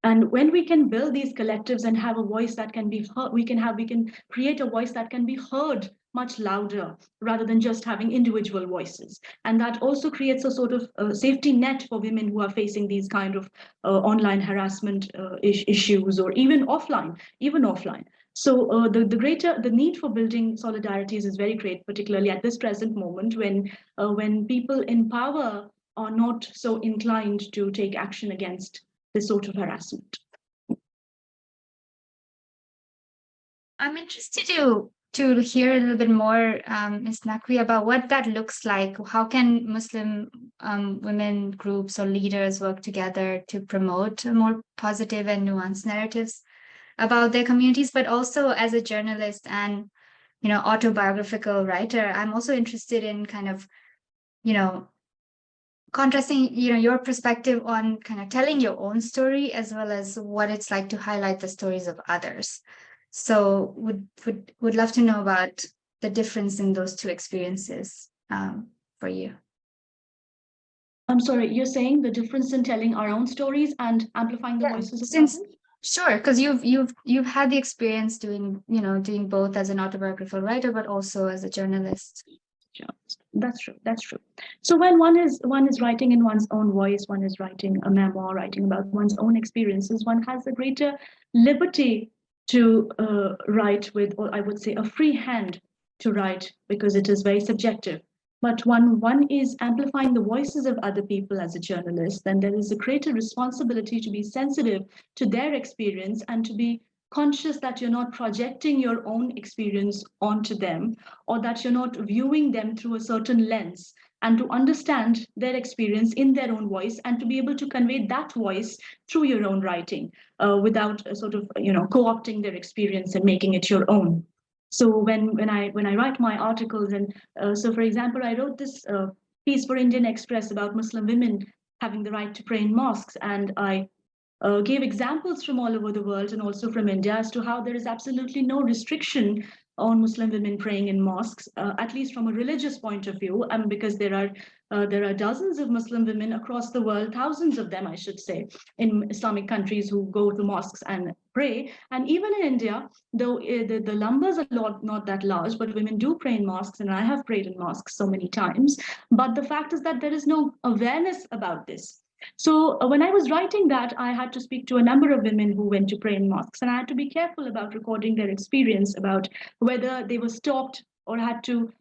And when we can build these collectives and have a voice that can be heard, we can create a voice that can be heard much louder rather than just having individual voices. And that also creates a sort of safety net for women who are facing these kind of online harassment issues, or even offline, So the need for building solidarities is very great, particularly at this present moment when people in power are not so inclined to take action against this sort of harassment. I'm interested to hear a little bit more, Ms. Naqvi, about what that looks like. How can Muslim women groups or leaders work together to promote more positive and nuanced narratives about their communities, but also as a journalist and, autobiographical writer, I'm also interested in kind of, contrasting, your perspective on kind of telling your own story as well as what it's like to highlight the stories of others. So would love to know about the difference in those two experiences for you. I'm sorry, you're saying the difference in telling our own stories and amplifying the voices of others? Sure, because you've had the experience doing both as an autobiographical writer, but also as a journalist. That's true. So when one is writing in one's own voice, one is writing a memoir, writing about one's own experiences, one has a greater liberty to write with, or I would say a free hand to write, because it is very subjective. But when one is amplifying the voices of other people as a journalist, then there is a greater responsibility to be sensitive to their experience and to be conscious that you're not projecting your own experience onto them, or that you're not viewing them through a certain lens, and to understand their experience in their own voice and to be able to convey that voice through your own writing without sort of co-opting their experience and making it your own. So when I write my articles, and so for example, I wrote this piece for Indian Express about Muslim women having the right to pray in mosques, and I gave examples from all over the world and also from India as to how there is absolutely no restriction on Muslim women praying in mosques, at least from a religious point of view, because there are dozens of Muslim women across the world, thousands of them, I should say, in Islamic countries who go to mosques and pray. And even in India, though the numbers are not that large, but women do pray in mosques, and I have prayed in mosques so many times. But the fact is that there is no awareness about this. So when I was writing that, I had to speak to a number of women who went to pray in mosques, and I had to be careful about recording their experience, about whether they were stopped or had to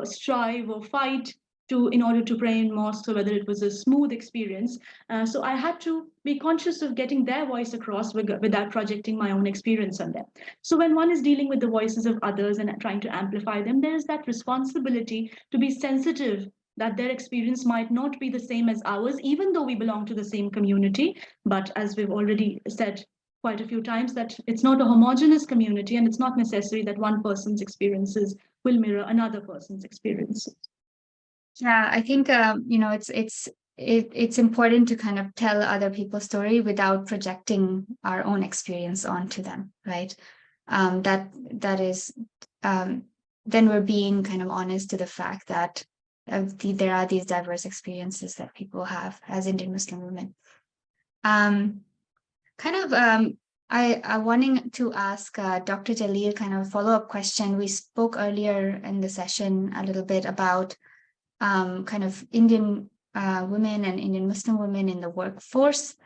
strive or fight in order to pray in mosques, or whether it was a smooth experience. So I had to be conscious of getting their voice across without projecting my own experience on them. So when one is dealing with the voices of others and trying to amplify them, there is that responsibility to be sensitive that their experience might not be the same as ours, even though we belong to the same community. But as we've already said quite a few times, that it's not a homogeneous community, and it's not necessary that one person's experiences will mirror another person's experiences. Yeah, I think it's important to kind of tell other people's story without projecting our own experience onto them, right? That is then we're being kind of honest to the fact that there are these diverse experiences that people have as Indian Muslim women. I wanting to ask Dr. Jalil kind of a follow-up question. We spoke earlier in the session a little bit about kind of Indian women and Indian Muslim women in the workforce.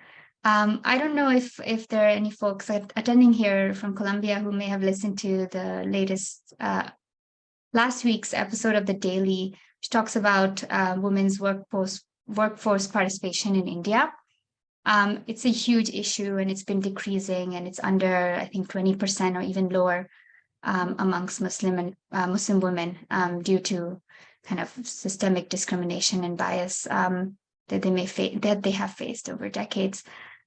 I don't know if there are any folks attending here from Colombia who may have listened to the latest last week's episode of The Daily, which talks about women's workforce participation in India. It's a huge issue, and it's been decreasing, and it's under, I think, 20% or even lower amongst Muslim women due to kind of systemic discrimination and bias that they have faced over decades.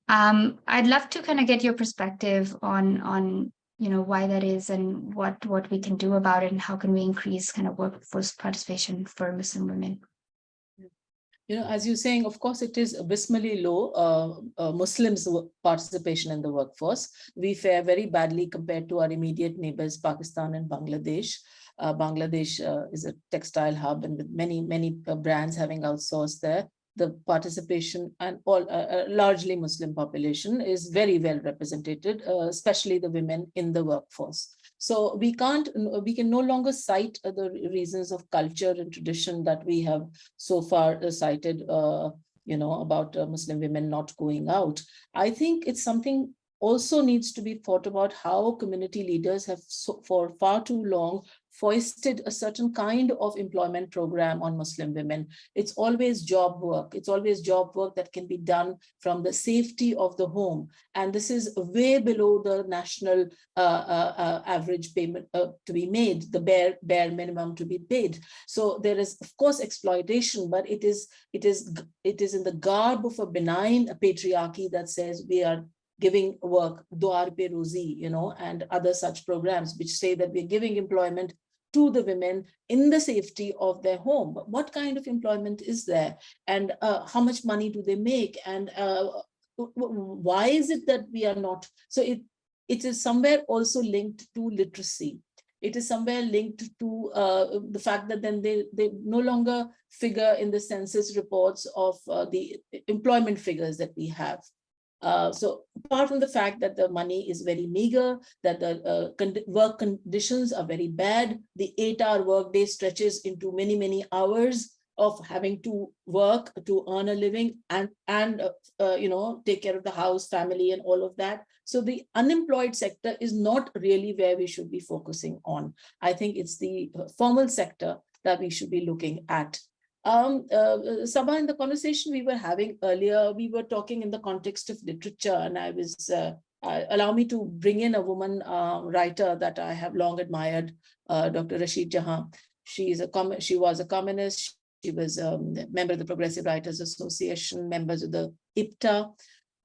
I'd love to kind of get your perspective on why that is, and what we can do about it, and how can we increase kind of workforce participation for Muslim women. As you're saying, of course, it is abysmally low, Muslims' participation in the workforce. We fare very badly compared to our immediate neighbors, Pakistan and Bangladesh. Bangladesh is a textile hub, and with many brands having outsourced there. the participation and all largely Muslim population is very well represented, especially the women in the workforce. So we can no longer cite the reasons of culture and tradition that we have so far cited, about Muslim women not going out. I think it's something also needs to be thought about, how community leaders have for far too long foisted a certain kind of employment program on Muslim women. It's always job work. It's always job work that can be done from the safety of the home. And this is way below the national average payment to be made, the bare minimum to be paid. So there is, of course, exploitation, but it is in the garb of a benign patriarchy that says we are giving work, Dwar Pe Rozi, and other such programs which say that we're giving employment to the women in the safety of their home. But what kind of employment is there? And how much money do they make? And why is it that we are not? So it is somewhere also linked to literacy. It is somewhere linked to the fact that then they no longer figure in the census reports of the employment figures that we have. So apart from the fact that the money is very meager, that the work conditions are very bad, the 8-hour workday stretches into many, many hours of having to work to earn a living and take care of the house, family, and all of that. So the unemployed sector is not really where we should be focusing on. I think it's the formal sector that we should be looking at. Sabah, in the conversation we were having earlier, we were talking in the context of literature, and I was allow me to bring in a woman writer that I have long admired, Dr. Rashid Jahan. She was a communist. She was a member of the Progressive Writers Association, members of the IPTA,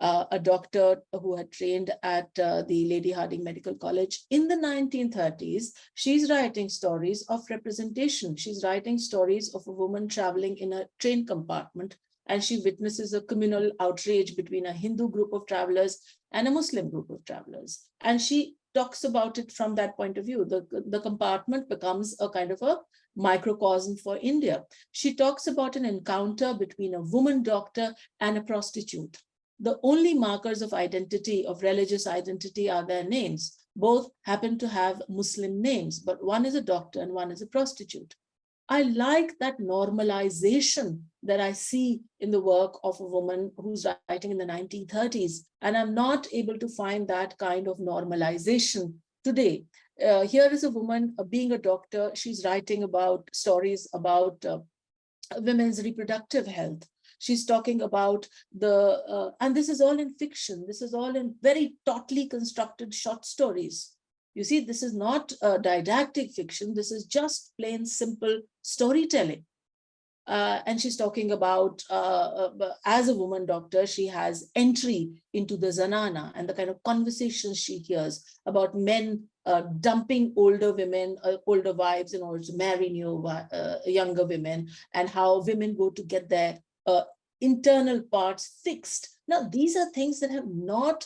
a doctor who had trained at the Lady Hardinge Medical College. In the 1930s, she's writing stories of representation. She's writing stories of a woman traveling in a train compartment, and she witnesses a communal outrage between a Hindu group of travelers and a Muslim group of travelers. And she talks about it from that point of view. The compartment becomes a kind of a microcosm for India. She talks about an encounter between a woman doctor and a prostitute. The only markers of identity, of religious identity, are their names. Both happen to have Muslim names, but one is a doctor and one is a prostitute. I like that normalization that I see in the work of a woman who's writing in the 1930s, and I'm not able to find that kind of normalization today. Here is a woman being a doctor. She's writing about stories about women's reproductive health. She's talking about and this is all in fiction. This is all in very tautly constructed short stories. You see, this is not didactic fiction. This is just plain simple storytelling. And she's talking about, as a woman doctor, she has entry into the zanana and the kind of conversations she hears about men dumping older women, older wives in order to marry younger women, and how women go to get their internal parts fixed. Now, these are things that have not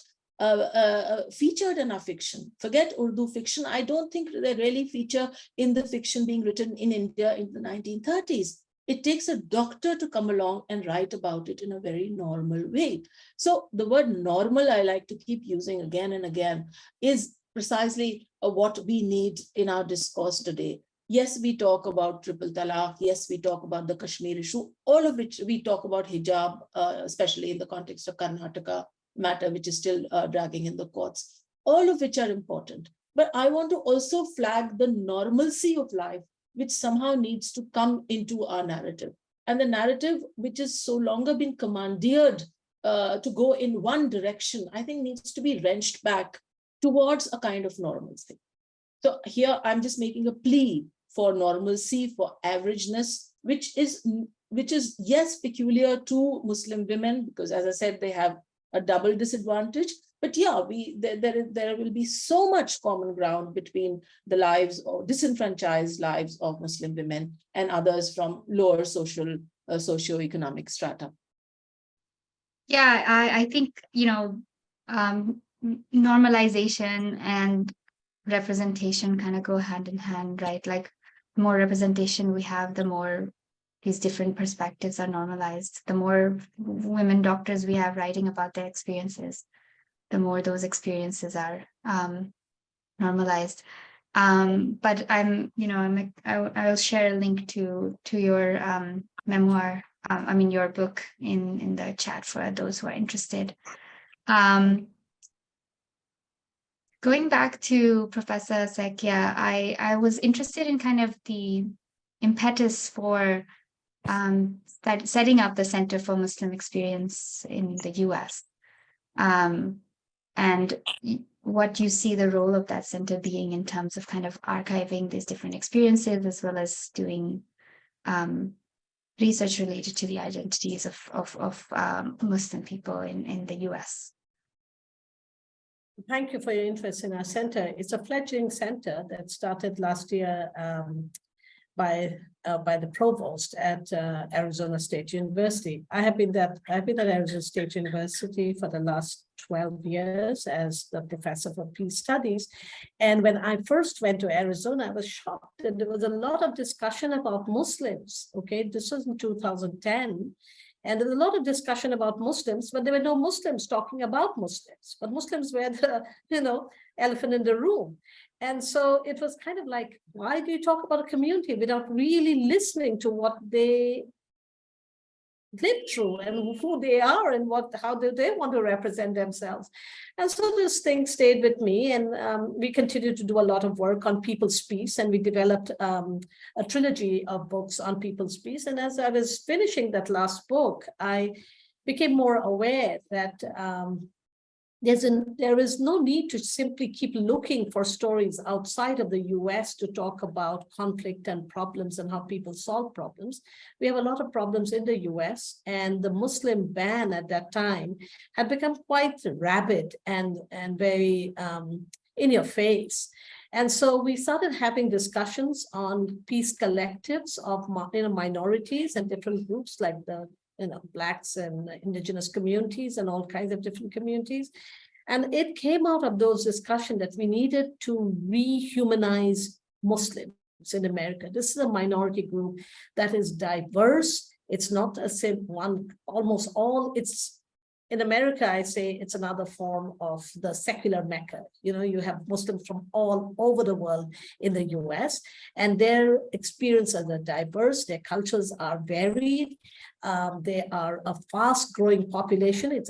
featured in our fiction. Forget Urdu fiction. I don't think they really feature in the fiction being written in India in the 1930s. It takes a doctor to come along and write about it in a very normal way. So the word normal, I like to keep using again and again, is precisely what we need in our discourse today. Yes, we talk about triple talaq. Yes, we talk about the Kashmir issue, all of which we talk about hijab, especially in the context of Karnataka matter, which is still dragging in the courts, all of which are important. But I want to also flag the normalcy of life, which somehow needs to come into our narrative. And the narrative, which has so longer been commandeered to go in one direction, I think needs to be wrenched back towards a kind of normalcy. So here I'm just making a plea for normalcy, for averageness, which is yes, peculiar to Muslim women, because as I said, they have a double disadvantage. But yeah, there will be so much common ground between the lives or disenfranchised lives of Muslim women and others from lower socioeconomic strata. Yeah, I think, normalization and representation kind of go hand in hand, right? Like the more representation we have, the more, these different perspectives are normalized. The more women doctors we have writing about their experiences, the more those experiences are normalized. But I'll share a link to your memoir, your book in the chat for those who are interested. Going back to Professor Sekia, I was interested in kind of the impetus for setting up the Center for Muslim Experience in the US, and what you see the role of that center being in terms of kind of archiving these different experiences, as well as doing research related to the identities of Muslim people in the US. Thank you for your interest in our center. It's a fledgling center that started last year by the provost at Arizona State University. I've been at Arizona State University for the last 12 years as the professor for peace studies. And when I first went to Arizona, I was shocked that there was a lot of discussion about Muslims. Okay, this was in 2010. And there was a lot of discussion about Muslims, but there were no Muslims talking about Muslims. But Muslims were the, elephant in the room. And so it was kind of like, why do you talk about a community without really listening to what they lived through and who they are and how do they want to represent themselves? And so this thing stayed with me, and we continued to do a lot of work on people's peace, and we developed a trilogy of books on people's peace. And as I was finishing that last book, I became more aware that there is no need to simply keep looking for stories outside of the US to talk about conflict and problems and how people solve problems. We have a lot of problems in the US, and the Muslim ban at that time had become quite rabid and very in your face. And so we started having discussions on peace collectives of minorities and different groups like the Blacks and indigenous communities and all kinds of different communities. And it came out of those discussions that we needed to rehumanize Muslims in America. This is a minority group that is diverse. It's not a simple one, almost all, in America, I say it's another form of the secular Mecca. You have Muslims from all over the world in the US, and their experiences are diverse, their cultures are varied. They are a fast-growing population. It'll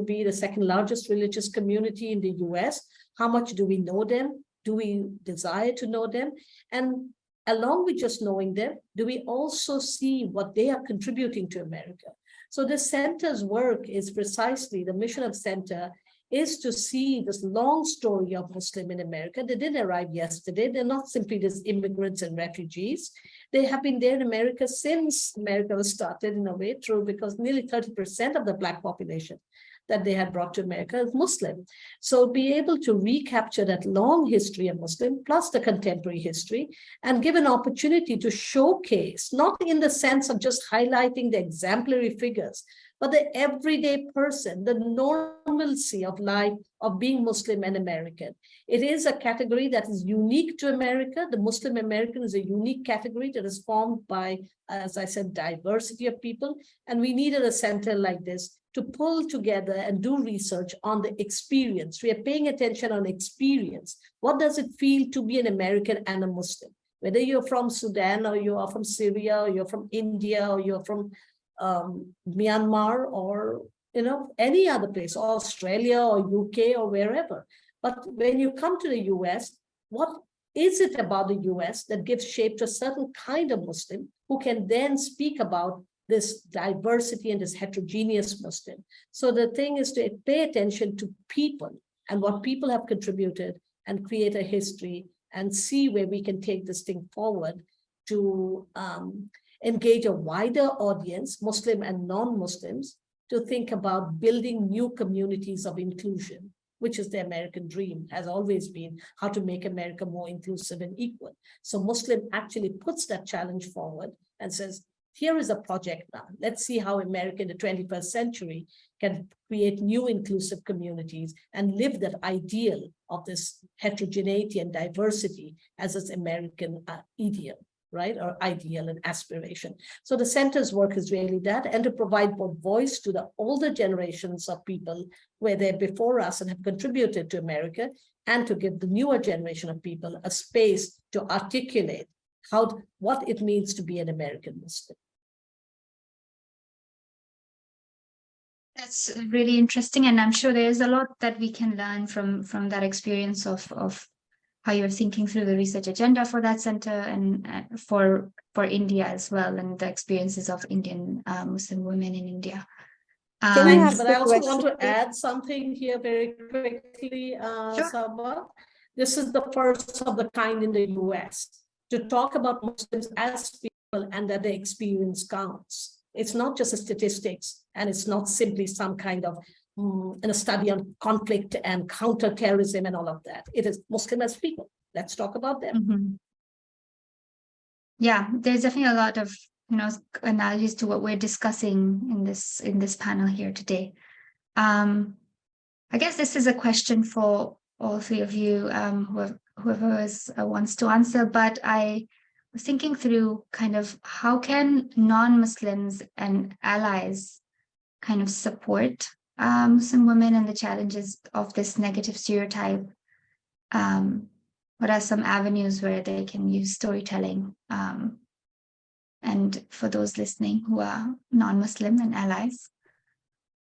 be the second largest religious community in the US. How much do we know them? Do we desire to know them? And along with just knowing them, do we also see what they are contributing to America? So the center's work is precisely, the mission of center is to see this long story of Muslim in America. They didn't arrive yesterday. They're not simply just immigrants and refugees. They have been there in America since America was started, in a way, because nearly 30% of the Black population that they had brought to America is Muslim. So be able to recapture that long history of Muslim plus the contemporary history and give an opportunity to showcase, not in the sense of just highlighting the exemplary figures, but the everyday person, the normalcy of life of being Muslim and American. It is a category that is unique to America. The Muslim American is a unique category that is formed by, as I said, diversity of people. And we needed a center like this to pull together and do research on the experience. We are paying attention on experience. What does it feel to be an American and a Muslim? Whether you're from Sudan, or you are from Syria, or you're from India, or you're from Myanmar, or any other place, Australia or UK or wherever. But when you come to the US, what is it about the US that gives shape to a certain kind of Muslim who can then speak about this diversity and this heterogeneous Muslim? So the thing is to pay attention to people and what people have contributed and create a history and see where we can take this thing forward to engage a wider audience, Muslim and non-Muslims, to think about building new communities of inclusion, which is the American dream, has always been how to make America more inclusive and equal. So Muslim actually puts that challenge forward and says, here is a project now. Let's see how America in the 21st century can create new inclusive communities and live that ideal of this heterogeneity and diversity as its American ideal, right, or ideal and aspiration. So the center's work is really that, and to provide both voice to the older generations of people where they're before us and have contributed to America, and to give the newer generation of people a space to articulate what it means to be an American Muslim. That's really interesting, and I'm sure there's a lot that we can learn from that experience of how you're thinking through the research agenda for that center, and for India as well, and the experiences of Indian Muslim women in India. Can I ask But a I also want question? to add something here very quickly, Sure. Sabah. This is the first of the kind in the US to talk about Muslims as people and that their experience counts. It's not just a statistics, and it's not simply some kind of a study on conflict and counterterrorism and all of that. It is Muslim as people. Let's talk about them. Mm-hmm. Yeah, there's definitely a lot of analogies to what we're discussing in this panel here today. I guess this is a question for all three of you, whoever wants to answer, but I was thinking through kind of how can non-Muslims and allies kind of support Muslim women and the challenges of this negative stereotype. What are some avenues where they can use storytelling? And for those listening who are non-Muslim and allies.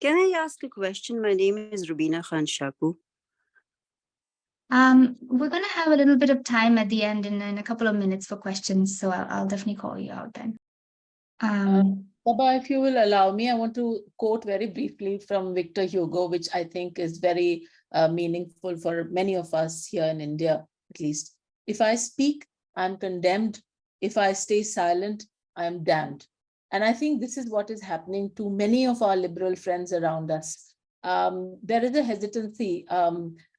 Can I ask a question? My name is Rubina Khan Shaku. We're going to have a little bit of time at the end in a couple of minutes for questions, so I'll definitely call you out then. Sabah, if you will allow me, I want to quote very briefly from Victor Hugo, which I think is very meaningful for many of us here in India, at least. If I speak, I'm condemned. If I stay silent, I am damned. And I think this is what is happening to many of our liberal friends around us. There is a hesitancy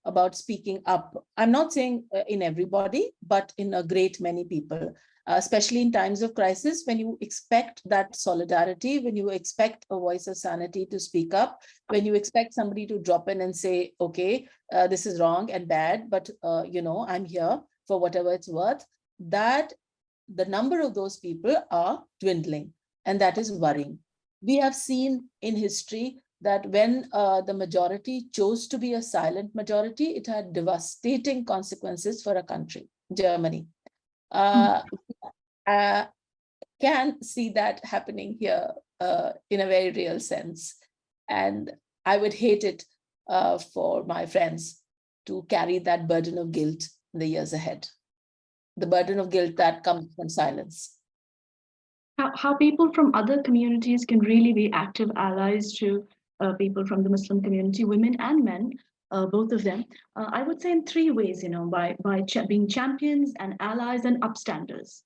about speaking up. I'm not saying in everybody, but in a great many people, especially in times of crisis, when you expect that solidarity, when you expect a voice of sanity to speak up, when you expect somebody to drop in and say, okay, this is wrong and bad, but I'm here for whatever it's worth, that the number of those people are dwindling, and that is worrying. We have seen in history that when the majority chose to be a silent majority, it had devastating consequences for a country, Germany. Can see that happening here in a very real sense. And I would hate it for my friends to carry that burden of guilt in the years ahead. The burden of guilt that comes from silence. How people from other communities can really be active allies to people from the Muslim community, women and men, both of them. I would say in three ways, by being champions and allies and upstanders,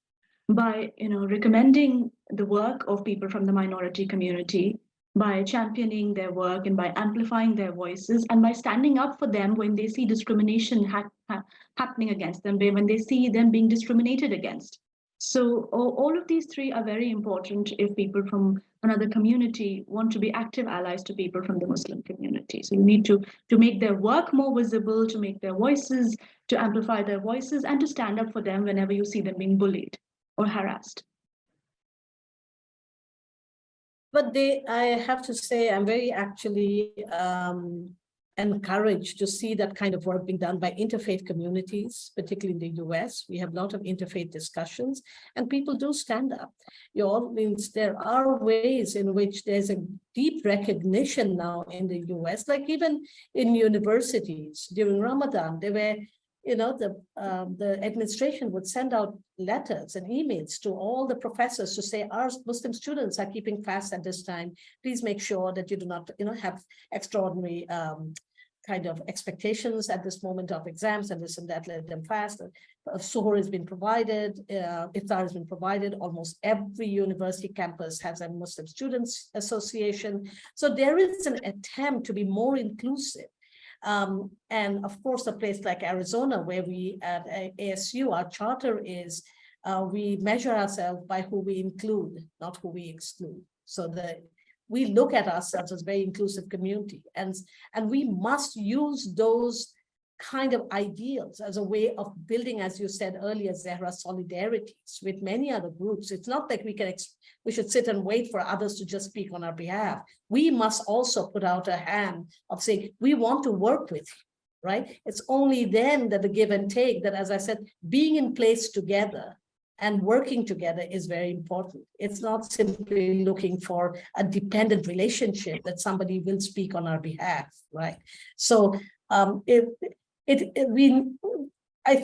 by recommending the work of people from the minority community, by championing their work and by amplifying their voices, and by standing up for them when they see discrimination happening against them, when they see them being discriminated against. So all of these three are very important if people from another community want to be active allies to people from the Muslim community. So you need to make their work more visible, to make their voices, to amplify their voices, and to stand up for them whenever you see them being bullied or harassed. But I have to say, I'm very actually encouraged to see that kind of work being done by interfaith communities, particularly in the US. We have a lot of interfaith discussions, and people do stand up. Means there are ways in which there's a deep recognition now in the US, like even in universities during Ramadan, there were, the administration would send out letters and emails to all the professors to say, our Muslim students are keeping fast at this time. Please make sure that you do not, have extraordinary kind of expectations at this moment of exams and this and that, let them fast. Suhoor has been provided, iftar has been provided. Almost every university campus has a Muslim Students Association. So there is an attempt to be more inclusive. And of course, a place like Arizona, where we at ASU, our charter is, we measure ourselves by who we include, not who we exclude. So we look at ourselves as a very inclusive community, and we must use those kind of ideals as a way of building, as you said earlier, Zahra, solidarities with many other groups. It's not like we should sit and wait for others to just speak on our behalf. We must also put out a hand of saying, we want to work with you, right? It's only then that the give and take, that, as I said, being in place together and working together is very important. It's not simply looking for a dependent relationship that somebody will speak on our behalf, right? So I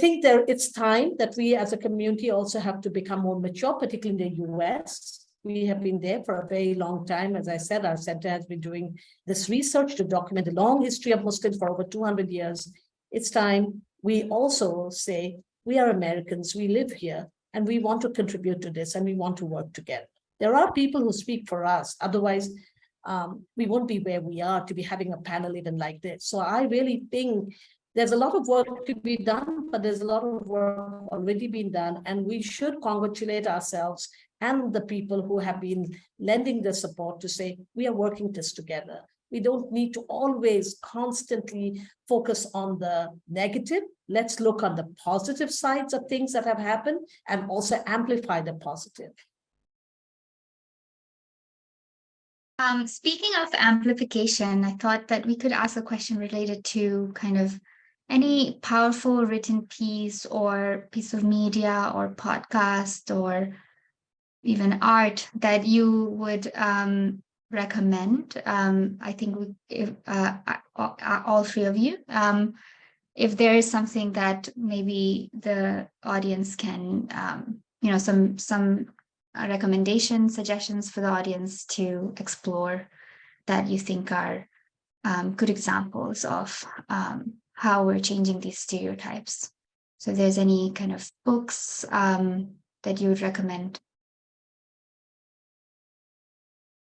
think it's time that we as a community also have to become more mature, particularly in the US. We have been there for a very long time. As I said, our center has been doing this research to document the long history of Muslims for over 200 years. It's time we also say, we are Americans, we live here, and we want to contribute to this, and we want to work together. There are people who speak for us. Otherwise, we won't be where we are to be having a panel even like this. So I really think there's a lot of work to be done, but there's a lot of work already been done, and we should congratulate ourselves and the people who have been lending the support to say, we are working this together. We don't need to always constantly focus on the negative. Let's look on the positive sides of things that have happened and also amplify the positive. Speaking of amplification, I thought that we could ask a question related to kind of any powerful written piece or piece of media or podcast or even art that you would recommend. I think if all three of you, if there is something that maybe the audience can, some recommendations, suggestions for the audience to explore that you think are good examples of how we're changing these stereotypes. So if there's any kind of books that you would recommend.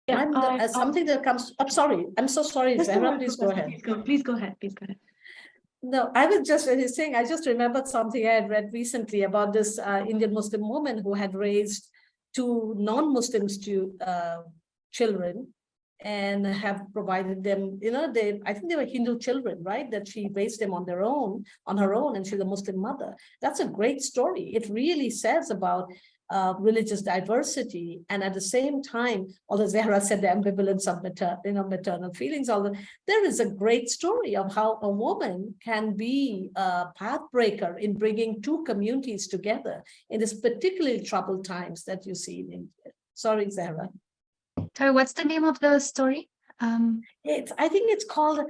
Yeah, something that comes. I'm sorry. I'm so sorry, Zahra. Please go ahead. Please go ahead. Please go ahead. No, I was just saying, I just remembered something I had read recently about this Indian Muslim woman who had raised 2 non-Muslims children and have provided them, I think they were Hindu children, right? That she raised them on her own, and she's a Muslim mother. That's a great story. It really says about religious diversity, and at the same time, although Zahra said the ambivalence of maternal feelings, although there is a great story of how a woman can be a pathbreaker in bringing 2 communities together in this particularly troubled times that you see in India. Sorry, Zahra. Sorry, what's the name of the story? I think it's called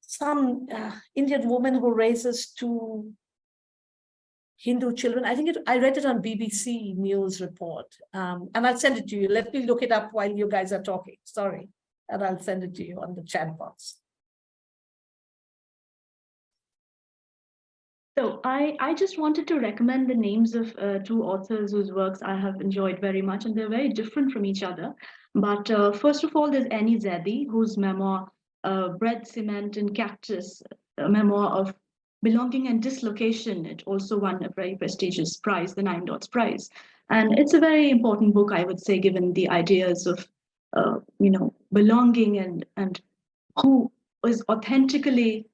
some Indian woman who raises 2 Hindu children. I think I read it on BBC News report, and I'll send it to you. Let me look it up while you guys are talking. Sorry, and I'll send it to you on the chat box. So I just wanted to recommend the names of 2 authors whose works I have enjoyed very much, and they're very different from each other. But first of all, there's Annie Zedi, whose memoir, Bread, Cement, and Cactus, a memoir of belonging and dislocation. It also won a very prestigious prize, the 9 Dots Prize. And it's a very important book, I would say, given the ideas of, belonging and who authentically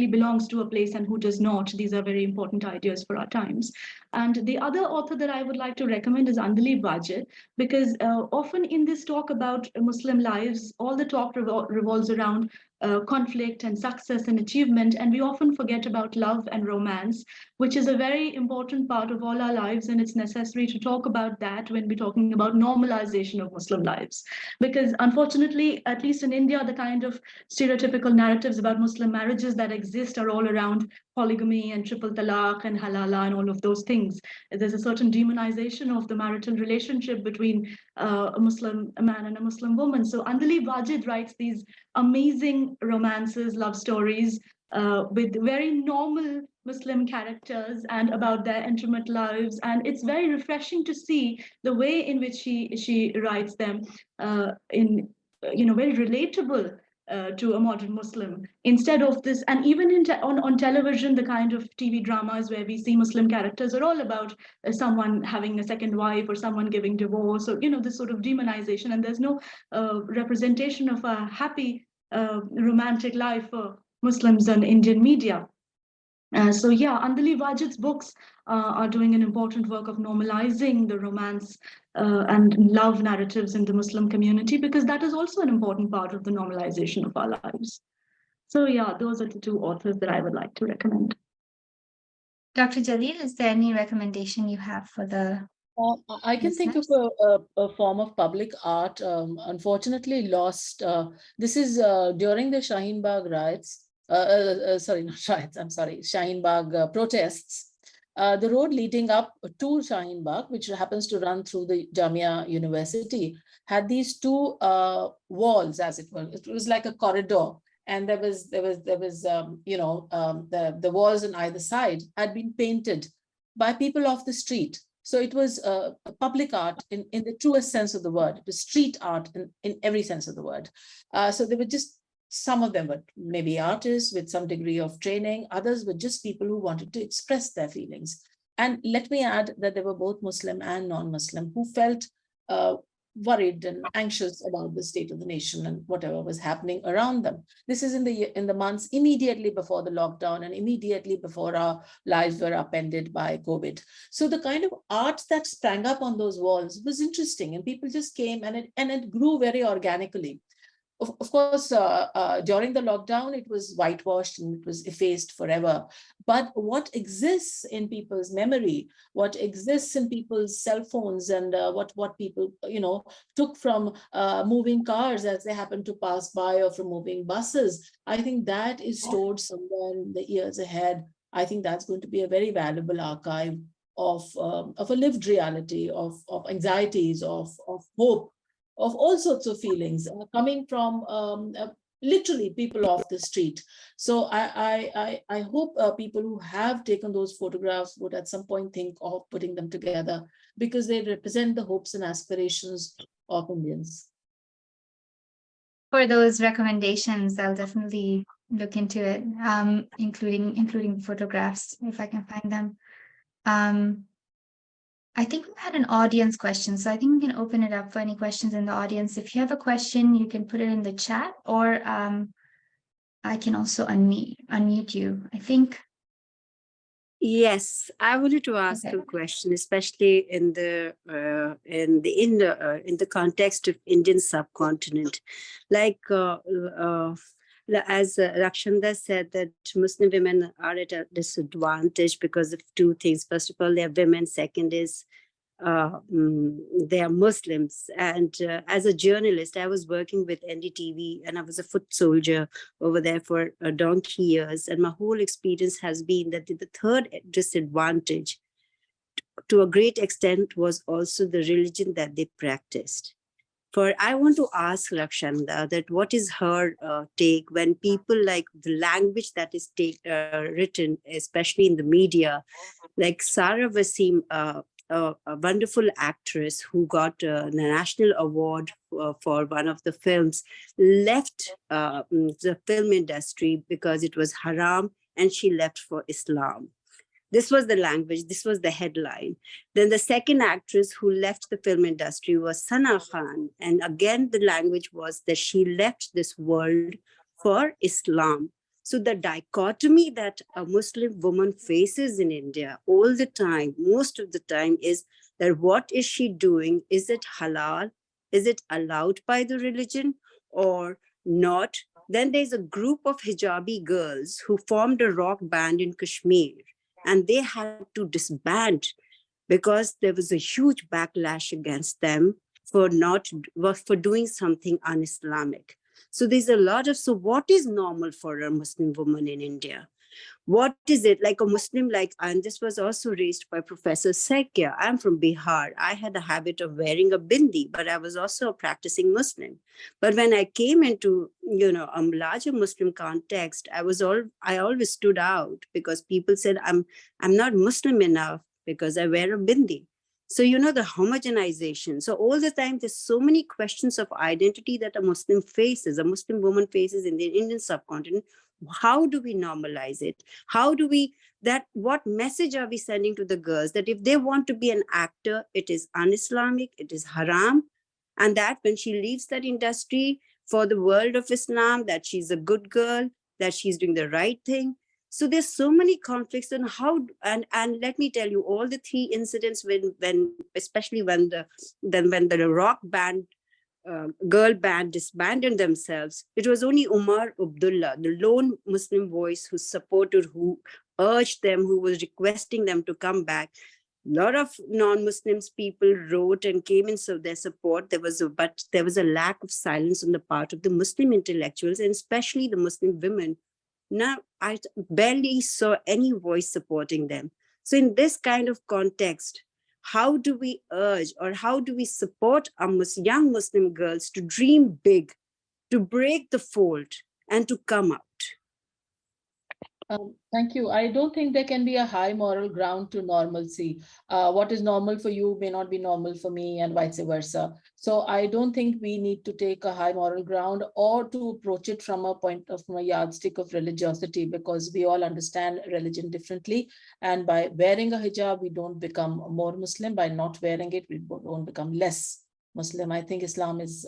belongs to a place and who does not. These are very important ideas for our times. And the other author that I would like to recommend is Andali Wajid, because often in this talk about Muslim lives, all the talk revolves around conflict and success and achievement, and we often forget about love and romance, which is a very important part of all our lives, and it's necessary to talk about that when we're talking about normalization of Muslim lives. Because unfortunately, at least in India, the kind of stereotypical narratives about Muslim marriages that exist are all around polygamy and triple talaq and halala and all of those things. There's a certain demonization of the marital relationship between a Muslim man and a Muslim woman. So Andali Wajid writes these amazing romances, love stories with very normal Muslim characters and about their intimate lives. And it's very refreshing to see the way in which she writes them in very relatable to a modern Muslim, instead of this. And even on television, the kind of TV dramas where we see Muslim characters are all about someone having a second wife or someone giving divorce, or this sort of demonization, and there's no representation of a happy romantic life for Muslims in Indian media. So yeah, Andali Wajid's books are doing an important work of normalizing the romance and love narratives in the Muslim community, because that is also an important part of the normalization of our lives. So yeah, those are the two authors that I would like to recommend. Dr. Jalil, is there any recommendation you have for the I can think of a form of public art, unfortunately lost. This is during the Shaheen Bagh riots, sorry, not riots, I'm sorry, Shaheen Bagh protests. The road leading up to Shaheen Bagh, which happens to run through the Jamia University, had these two walls, as it were. It was like a corridor. And there was the walls on either side had been painted by people off the street. So it was a public art in the truest sense of the word. It was street art in every sense of the word. So there were just, some of them were maybe artists with some degree of training. Others were just people who wanted to express their feelings. And let me add that there were both Muslim and non-Muslim who felt worried and anxious about the state of the nation and whatever was happening around them. This is in the months immediately before the lockdown and immediately before our lives were upended by COVID. So the kind of art that sprang up on those walls was interesting, and people just came, and it grew very organically. Of course, during the lockdown, it was whitewashed and it was effaced forever. But what exists in people's memory, what exists in people's cell phones, and what people, took from moving cars as they happen to pass by, or from moving buses, I think that is stored somewhere in the years ahead. I think that's going to be a very valuable archive of a lived reality, of anxieties, of hope, of all sorts of feelings coming from literally people off the street. So I hope people who have taken those photographs would at some point think of putting them together, because they represent the hopes and aspirations of Indians. for those recommendations? I'll definitely look into it, including photographs if I can find them. I think we had an audience question, so I think we can open it up for any questions in the audience. If you have a question, you can put it in the chat, or I can also unmute you, I think. Yes, I wanted to ask Okay. a question, especially in the context of Indian subcontinent, like as Rakshanda said, that Muslim women are at a disadvantage because of two things. First of all, they are women. Second is they are Muslims. And as a journalist, I was working with NDTV, and I was a foot soldier over there for a donkey years. And my whole experience has been that the third disadvantage, to a great extent, was also the religion that they practiced. For I want to ask Rakshanda that what is her take when people, like the language that is written, especially in the media, like Sarah Wasim, a wonderful actress who got a national award for one of the films, left the film industry because it was haram, and she left for Islam. This was the language, this was the headline. Then the second actress who left the film industry was Sana Khan. And again, the language was that she left this world for Islam. So the dichotomy that a Muslim woman faces in India all the time, most of the time, is that what is she doing? Is it halal? Is it allowed by the religion or not? Then there's a group of hijabi girls who formed a rock band in Kashmir, and they had to disband because there was a huge backlash against them for doing something un-Islamic. So there's a lot of, so what is normal for a Muslim woman in India? What is it like a Muslim, and this was also raised by Professor Sekya. I'm from Bihar. I had a habit of wearing a bindi, but I was also a practicing Muslim. But when I came into, a larger Muslim context, I always stood out because people said, I'm not Muslim enough because I wear a bindi. So, the homogenization. So all the time, there's so many questions of identity that a Muslim woman faces in the Indian subcontinent. How do we normalize it? What message are we sending to the girls that if they want to be an actor, it is un-Islamic, it is haram, and that when she leaves that industry for the world of Islam, that she's a good girl, that she's doing the right thing. So there's so many conflicts on how, and let me tell you, all the three incidents when especially when the rock band, girl band disbanded themselves, it was only Umar Abdullah, the lone Muslim voice, who supported, who urged them, who was requesting them to come back. A lot of non-Muslims people wrote and came in their support. But there was a lack of silence on the part of the Muslim intellectuals, and especially the Muslim women. Now, I barely saw any voice supporting them. So in this kind of context, how do we urge, or how do we support our young Muslim girls to dream big, to break the fold, and to come out? Thank you. I don't think there can be a high moral ground to normalcy. What is normal for you may not be normal for me, and vice versa. So I don't think we need to take a high moral ground or to approach it from a yardstick of religiosity, because we all understand religion differently. And by wearing a hijab, we don't become more Muslim. By not wearing it, we don't become less Muslim. I think Islam is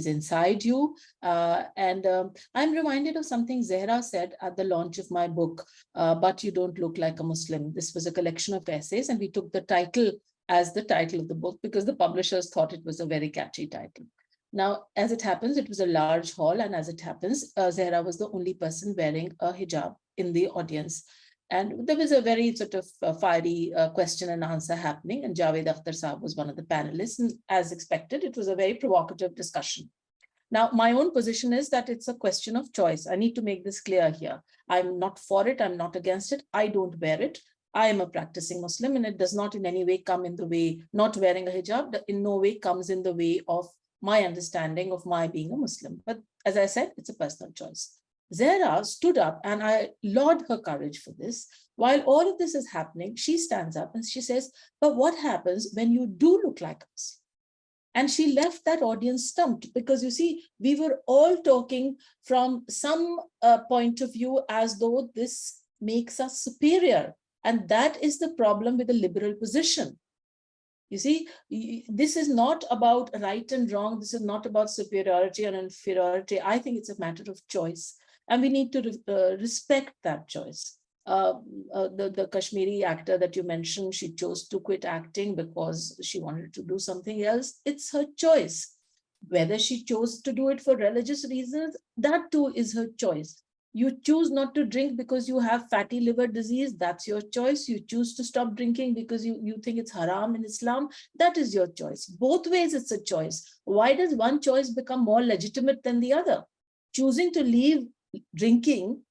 inside you. I'm reminded of something Zehra said at the launch of my book, But You Don't Look Like a Muslim. This was a collection of essays, and we took the title as the title of the book because the publishers thought it was a very catchy title. Now, as it happens, it was a large hall, and as it happens, Zehra was the only person wearing a hijab in the audience. And there was a very sort of fiery question and answer happening. And Javed Akhtar Saab was one of the panelists. And as expected, it was a very provocative discussion. Now, my own position is that it's a question of choice. I need to make this clear here. I'm not for it. I'm not against it. I don't wear it. I am a practicing Muslim, and it does not in any way come in the way, not wearing a hijab, in no way comes in the way of my understanding of my being a Muslim. But as I said, it's a personal choice. Zehra stood up, and I laud her courage for this. While all of this is happening, she stands up and she says, but what happens when you do look like us? And she left that audience stumped, because you see, we were all talking from some point of view as though this makes us superior. And that is the problem with the liberal position. You see, this is not about right and wrong. This is not about superiority and inferiority. I think it's a matter of choice. And we need to respect that choice. The Kashmiri actor that you mentioned, she chose to quit acting because she wanted to do something else. It's her choice. Whether she chose to do it for religious reasons, that too is her choice. You choose not to drink because you have fatty liver disease, that's your choice. You choose to stop drinking because you think it's haram in Islam, that is your choice. Both ways it's a choice. Why does one choice become more legitimate than the other? Choosing to leave drinking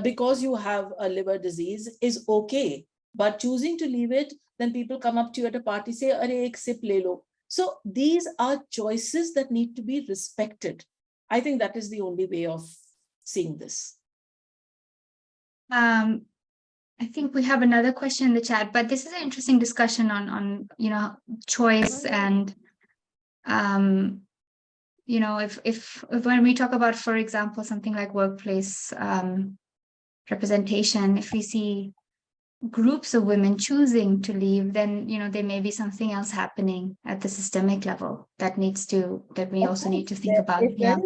because you have a liver disease is okay, but choosing to leave it, then people come up to you at a party, say, "Arey, ek sip le lo." So these are choices that need to be respected. I think that is the only way of seeing this. I think we have another question in the chat, but this is an interesting discussion on choice and if when we talk about, for example, something like workplace representation, if we see groups of women choosing to leave, then there may be something else happening at the systemic level that we also need to think about. Yeah.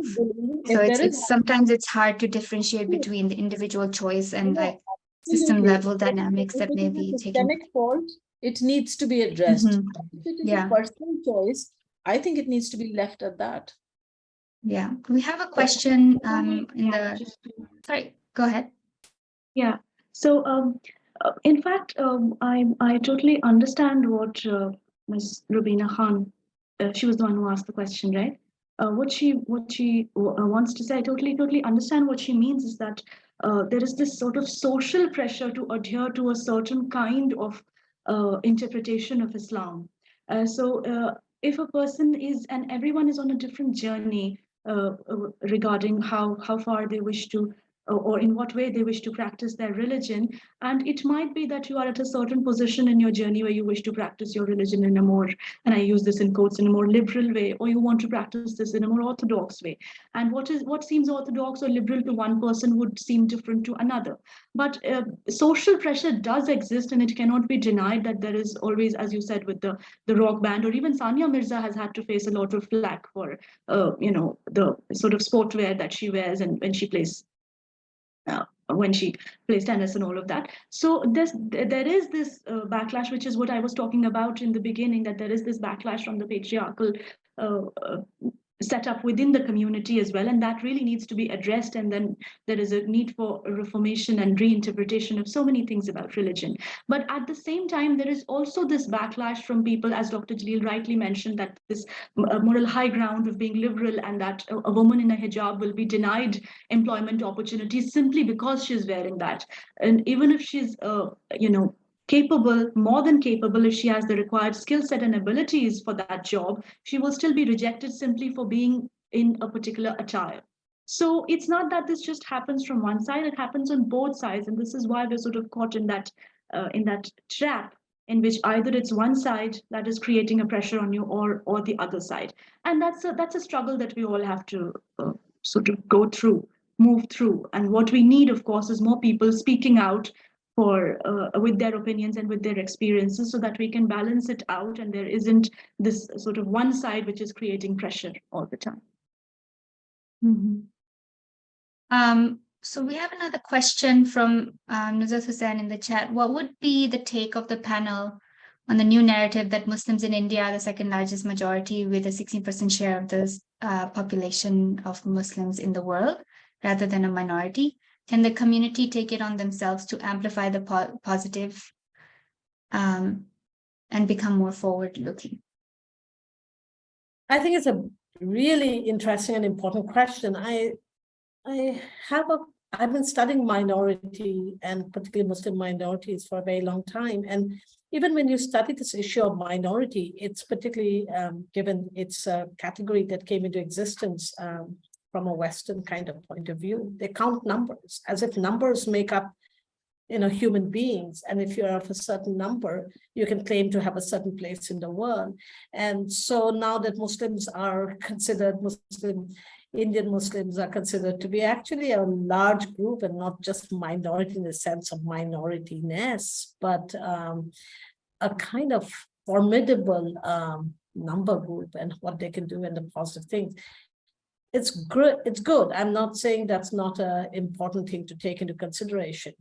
So it's sometimes it's hard to differentiate between the individual choice and like system level dynamics that may be taking. Systemic fault, it needs to be addressed. If it is a personal choice, I think it needs to be left at that. Yeah, we have a question sorry, go ahead. Yeah, so in fact, I totally understand what Ms. Rubina Khan, she was the one who asked the question, right? What she wants to say, I totally understand what she means is that there is this sort of social pressure to adhere to a certain kind of interpretation of Islam. So if a person is, and everyone is on a different journey regarding how far they wish to, or in what way they wish to practice their religion. And it might be that you are at a certain position in your journey where you wish to practice your religion in a more, and I use this in quotes, in a more liberal way, or you want to practice this in a more orthodox way. And what seems orthodox or liberal to one person would seem different to another. But social pressure does exist, and it cannot be denied that there is always, as you said, with the rock band, or even Sania Mirza has had to face a lot of flack for the sort of sportwear that she wears and when she plays when she plays tennis and all of that. So there is this backlash, which is what I was talking about in the beginning, that there is this backlash from the patriarchal set up within the community as well, and that really needs to be addressed. And then there is a need for a reformation and reinterpretation of so many things about religion. But at the same time, there is also this backlash from people, as Dr. Jalil rightly mentioned, that this moral high ground of being liberal, and that a woman in a hijab will be denied employment opportunities simply because she's wearing that. And even if she's capable, more than capable, if she has the required skill set and abilities for that job, she will still be rejected simply for being in a particular attire. So it's not that this just happens from one side, it happens on both sides. And this is why we're sort of caught in that trap, in which either it's one side that is creating a pressure on you, or the other side. And that's a struggle that we all have to sort of go through, move through. And what we need, of course, is more people speaking out for with their opinions and with their experiences, so that we can balance it out and there isn't this sort of one side which is creating pressure all the time. So we have another question from Nuzhat Hussain in the chat. What would be the take of the panel on the new narrative that Muslims in India are the second largest majority with a 16% share of the population of Muslims in the world, rather than a minority? Can the community take it on themselves to amplify the positive and become more forward-looking? I think it's a really interesting and important question. I've been studying minority, and particularly Muslim minorities, for a very long time. And even when you study this issue of minority, it's particularly given its category that came into existence from a Western kind of point of view. They count numbers as if numbers make up, human beings. And if you're of a certain number, you can claim to have a certain place in the world. And so now that Muslims are considered, Indian Muslims are considered to be actually a large group, and not just minority in the sense of minorityness, but a kind of formidable number group, and what they can do and the positive things. It's good. I'm not saying that's not an important thing to take into consideration.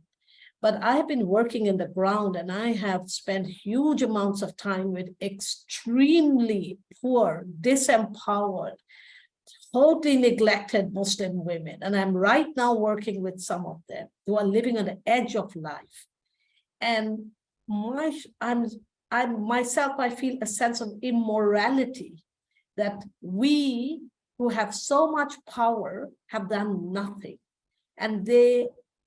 But I have been working in the ground, and I have spent huge amounts of time with extremely poor, disempowered, totally neglected Muslim women. And I'm right now working with some of them who are living on the edge of life. And I feel a sense of immorality, that we who have so much power have done nothing. And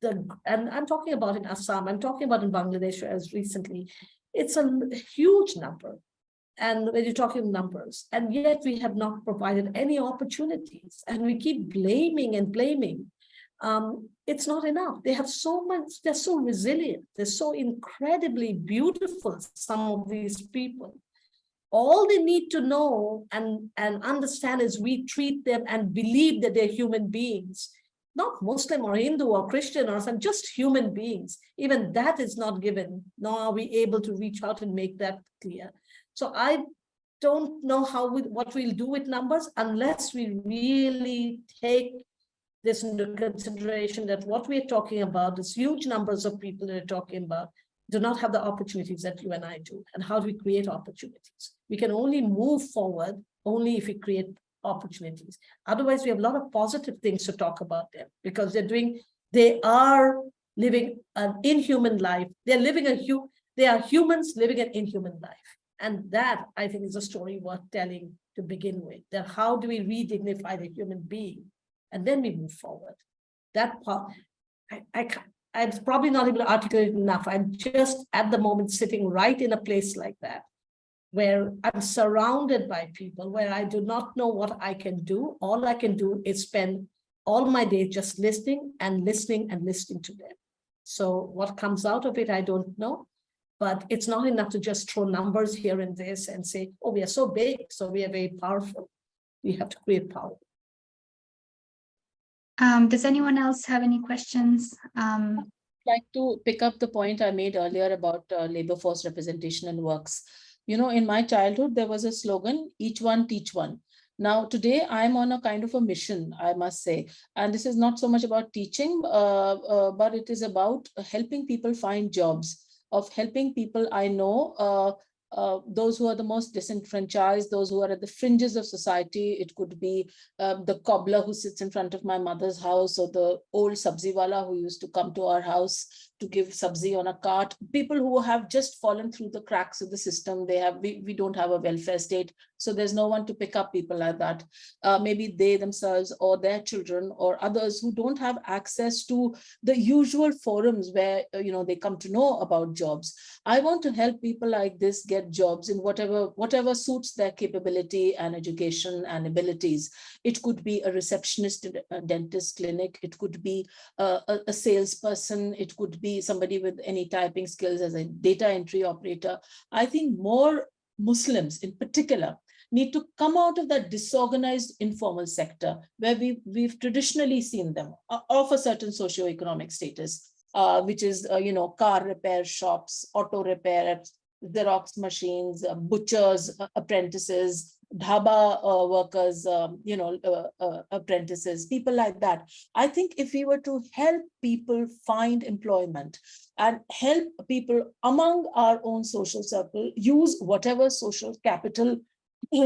and I'm talking about in Assam, I'm talking about in Bangladesh as recently, it's a huge number. And when you're talking numbers, and yet we have not provided any opportunities, and we keep blaming and blaming. It's not enough. They have so much, they're so resilient, they're so incredibly beautiful, some of these people. All they need to know and understand is we treat them and believe that they're human beings, not Muslim or Hindu or Christian or some, just human beings. Even that is not given, nor are we able to reach out and make that clear. So I don't know what we'll do with numbers unless we really take this into consideration, that what we're talking about, this huge numbers of people that are talking about, do not have the opportunities that you and I do. And how do we create opportunities? We can only move forward only if we create opportunities. Otherwise, we have a lot of positive things to talk about them, because they are living an inhuman life. They are humans living an inhuman life. And that, I think, is a story worth telling to begin with, that how do we re-dignify the human being? And then we move forward. That part, I'm probably not able to articulate enough. I'm just at the moment sitting right in a place like that, where I'm surrounded by people, where I do not know what I can do. All I can do is spend all my day just listening and listening and listening to them. So what comes out of it, I don't know. But it's not enough to just throw numbers here and this and say, oh, we are so big, so we are very powerful. We have to create power. Does anyone else have any questions? I'd like to pick up the point I made earlier about labor force representation and works. In my childhood, there was a slogan, each one, teach one. Now, today I'm on a kind of a mission, I must say, and this is not so much about teaching, but it is about helping people find jobs, of helping people I know, those who are the most disenfranchised, those who are at the fringes of society. It could be the cobbler who sits in front of my mother's house, or the old sabziwala who used to come to our house to give sabzi on a cart. People who have just fallen through the cracks of the system. We don't have a welfare state, so there's no one to pick up people like that. Maybe they themselves or their children or others who don't have access to the usual forums where they come to know about jobs. I want to help people like this get jobs in whatever suits their capability and education and abilities. It could be a receptionist in a dentist clinic. It could be a salesperson. It could be somebody with any typing skills as a data entry operator. I think more Muslims in particular need to come out of that disorganized informal sector where we've traditionally seen them of a certain socioeconomic status, which is, car repair shops, auto repair, Xerox machines, butchers, apprentices, dhaba workers, apprentices, people like that. I think if we were to help people find employment and help people among our own social circle use whatever social capital,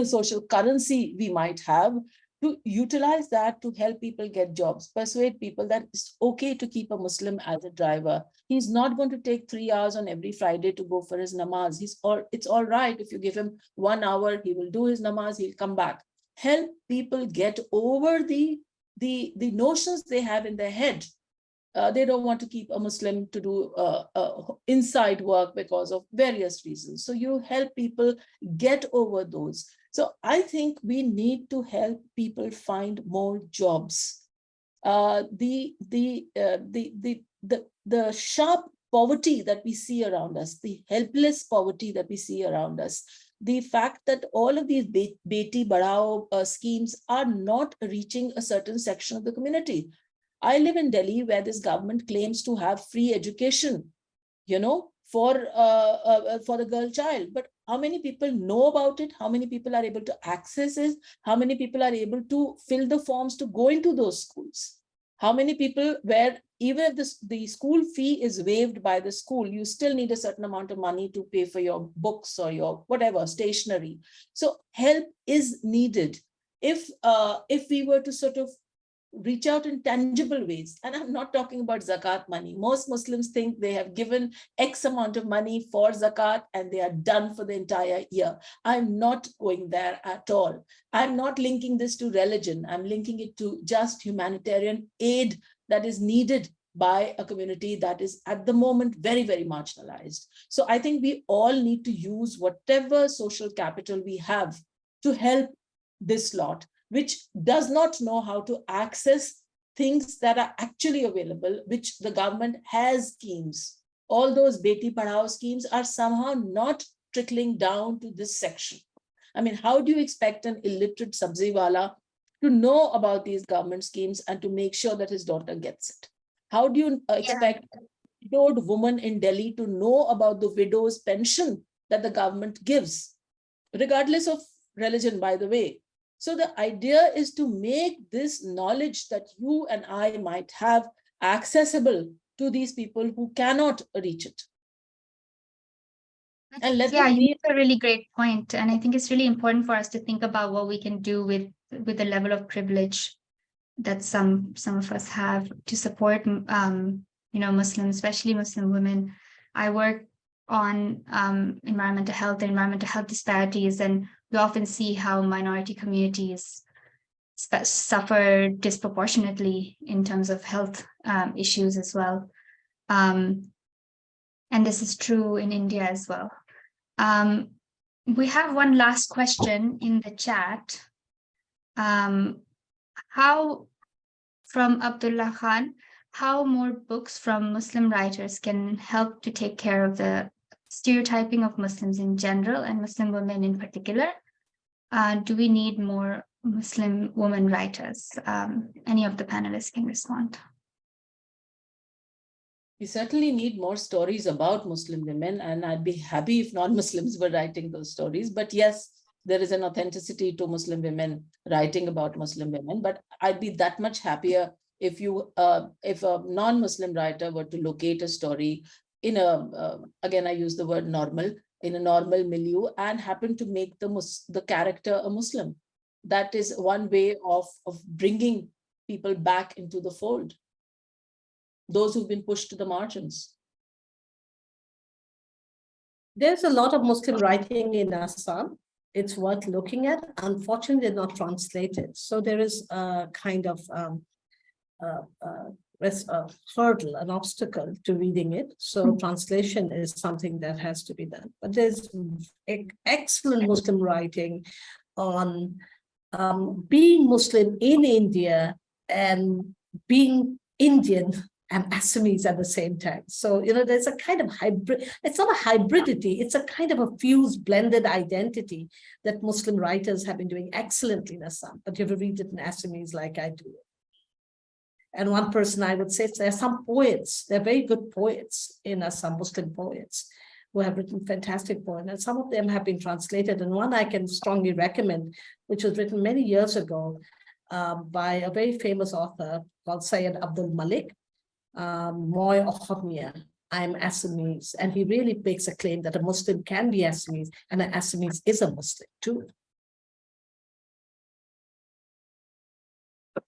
social currency we might have, to utilize that to help people get jobs, persuade people that it's okay to keep a Muslim as a driver. He's not going to take 3 hours on every Friday to go for his namaz. It's all right if you give him 1 hour, he will do his namaz, he'll come back. Help people get over the notions they have in their head. They don't want to keep a Muslim to do inside work because of various reasons. So you help people get over those. So I think we need to help people find more jobs. The sharp poverty that we see around us, the helpless poverty that we see around us, the fact that all of these Beti Badhao schemes are not reaching a certain section of the community. I live in Delhi, where this government claims to have free education, for the girl child. But how many people know about it? How many people are able to access it? How many people are able to fill the forms to go into those schools? How many people where even if the school fee is waived by the school, you still need a certain amount of money to pay for your books or your whatever, stationery. So help is needed. If we were to sort of reach out in tangible ways. And I'm not talking about zakat money. Most Muslims think they have given X amount of money for zakat and they are done for the entire year. I'm not going there at all. I'm not linking this to religion. I'm linking it to just humanitarian aid that is needed by a community that is at the moment very, very marginalized. So I think we all need to use whatever social capital we have to help this lot, which does not know how to access things that are actually available, which the government has schemes. All those Beti Padhao schemes are somehow not trickling down to this section. I mean, how do you expect an illiterate sabziwala to know about these government schemes and to make sure that his daughter gets it? How do you expect a widowed woman in Delhi to know about the widow's pension that the government gives, regardless of religion, by the way? So the idea is to make this knowledge that you and I might have accessible to these people who cannot reach it. And let Yeah, them you be. make a really great point. And I think it's really important for us to think about what we can do with the level of privilege that some of us have to support Muslims, especially Muslim women. I work on environmental health and environmental health disparities, and we often see how minority communities suffer disproportionately in terms of health issues as well. And this is true in India as well. We have one last question in the chat. From Abdullah Khan, how more books from Muslim writers can help to take care of the stereotyping of Muslims in general and Muslim women in particular? Do we need more Muslim women writers? Any of the panelists can respond. We certainly need more stories about Muslim women, and I'd be happy if non-Muslims were writing those stories. But yes, there is an authenticity to Muslim women writing about Muslim women, but I'd be that much happier if a non-Muslim writer were to locate a story in again, I use the word normal, in a normal milieu, and happen to make the character a Muslim. That is one way of bringing people back into the fold, those who've been pushed to the margins. There's a lot of Muslim writing in Assam. It's worth looking at. Unfortunately, they're not translated. So there is a kind of hurdle, an obstacle to reading it. So translation is something that has to be done. But there's excellent Muslim writing on being Muslim in India and being Indian and Assamese at the same time. So, there's a kind of hybrid, it's not a hybridity, it's a kind of a fused, blended identity that Muslim writers have been doing excellently in Assam, but you have to read it in Assamese like I do. And one person I would say, there are some poets, they're very good poets in Assam, Muslim poets, who have written fantastic poems, and some of them have been translated. And one I can strongly recommend, which was written many years ago by a very famous author called Syed Abdul Malik, Moi Ochomia, I'm Assamese. And he really makes a claim that a Muslim can be Assamese, and an Assamese is a Muslim too.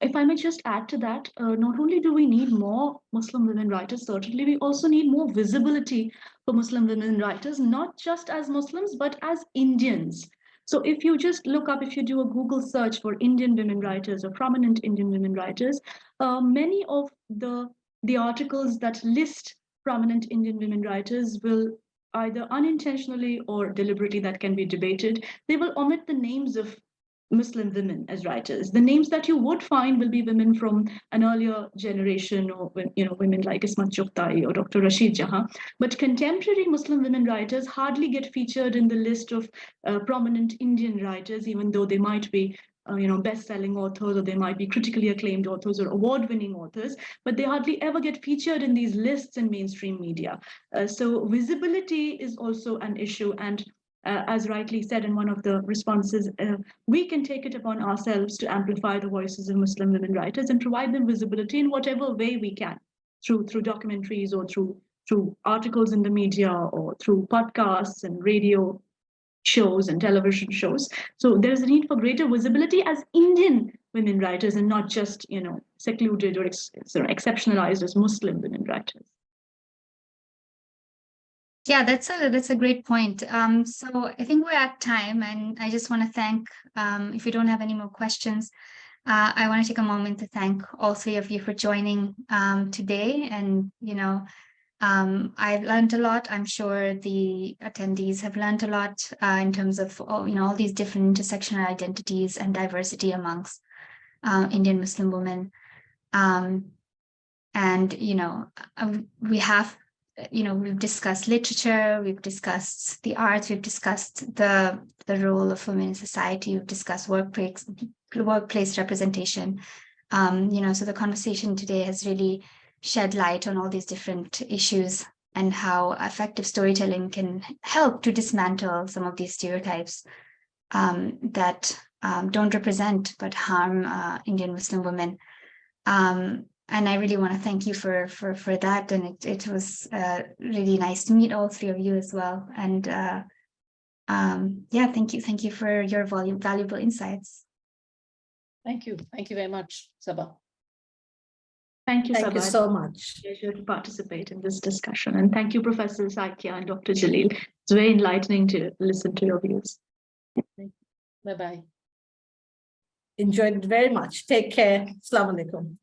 If I may just add to that, not only do we need more Muslim women writers, certainly we also need more visibility for Muslim women writers, not just as Muslims, but as Indians. So if you just look up, if you do a Google search for Indian women writers or prominent Indian women writers, many of the articles that list prominent Indian women writers will either unintentionally or deliberately, that can be debated, they will omit the names of Muslim women as writers. The names that you would find will be women from an earlier generation, or women like Ismat Chughtai or Dr. Rashid Jahan. But contemporary Muslim women writers hardly get featured in the list of prominent Indian writers, even though they might be best-selling authors, or they might be critically acclaimed authors or award-winning authors, but they hardly ever get featured in these lists in mainstream media. So visibility is also an issue, and as rightly said in one of the responses, we can take it upon ourselves to amplify the voices of Muslim women writers and provide them visibility in whatever way we can, through documentaries or through articles in the media or through podcasts and radio shows and television shows. So there's a need for greater visibility as Indian women writers, and not just secluded or exceptionalized as Muslim women writers. Yeah, that's a great point. So I think we're at time, and I just want to thank, if you don't have any more questions, I want to take a moment to thank all three of you for joining today. And, I've learned a lot. I'm sure the attendees have learned a lot in terms of, all these different intersectional identities and diversity amongst Indian Muslim women. And, we have, we've discussed literature, we've discussed the arts, we've discussed the role of women in society, we've discussed workplace representation. So the conversation today has really shed light on all these different issues and how effective storytelling can help to dismantle some of these stereotypes that don't represent but harm Indian Muslim women. And I really want to thank you for that. And it was really nice to meet all three of you as well. And thank you for your valuable insights. Thank you very much, Sabah. Thank you, Thank you Sabah. so much. Pleasure to participate in this discussion. And thank you, Professor Sakya and Dr. Jalil. It's very enlightening to listen to your views. Bye-bye. Enjoyed it very much. Take care. Assalamu alaikum.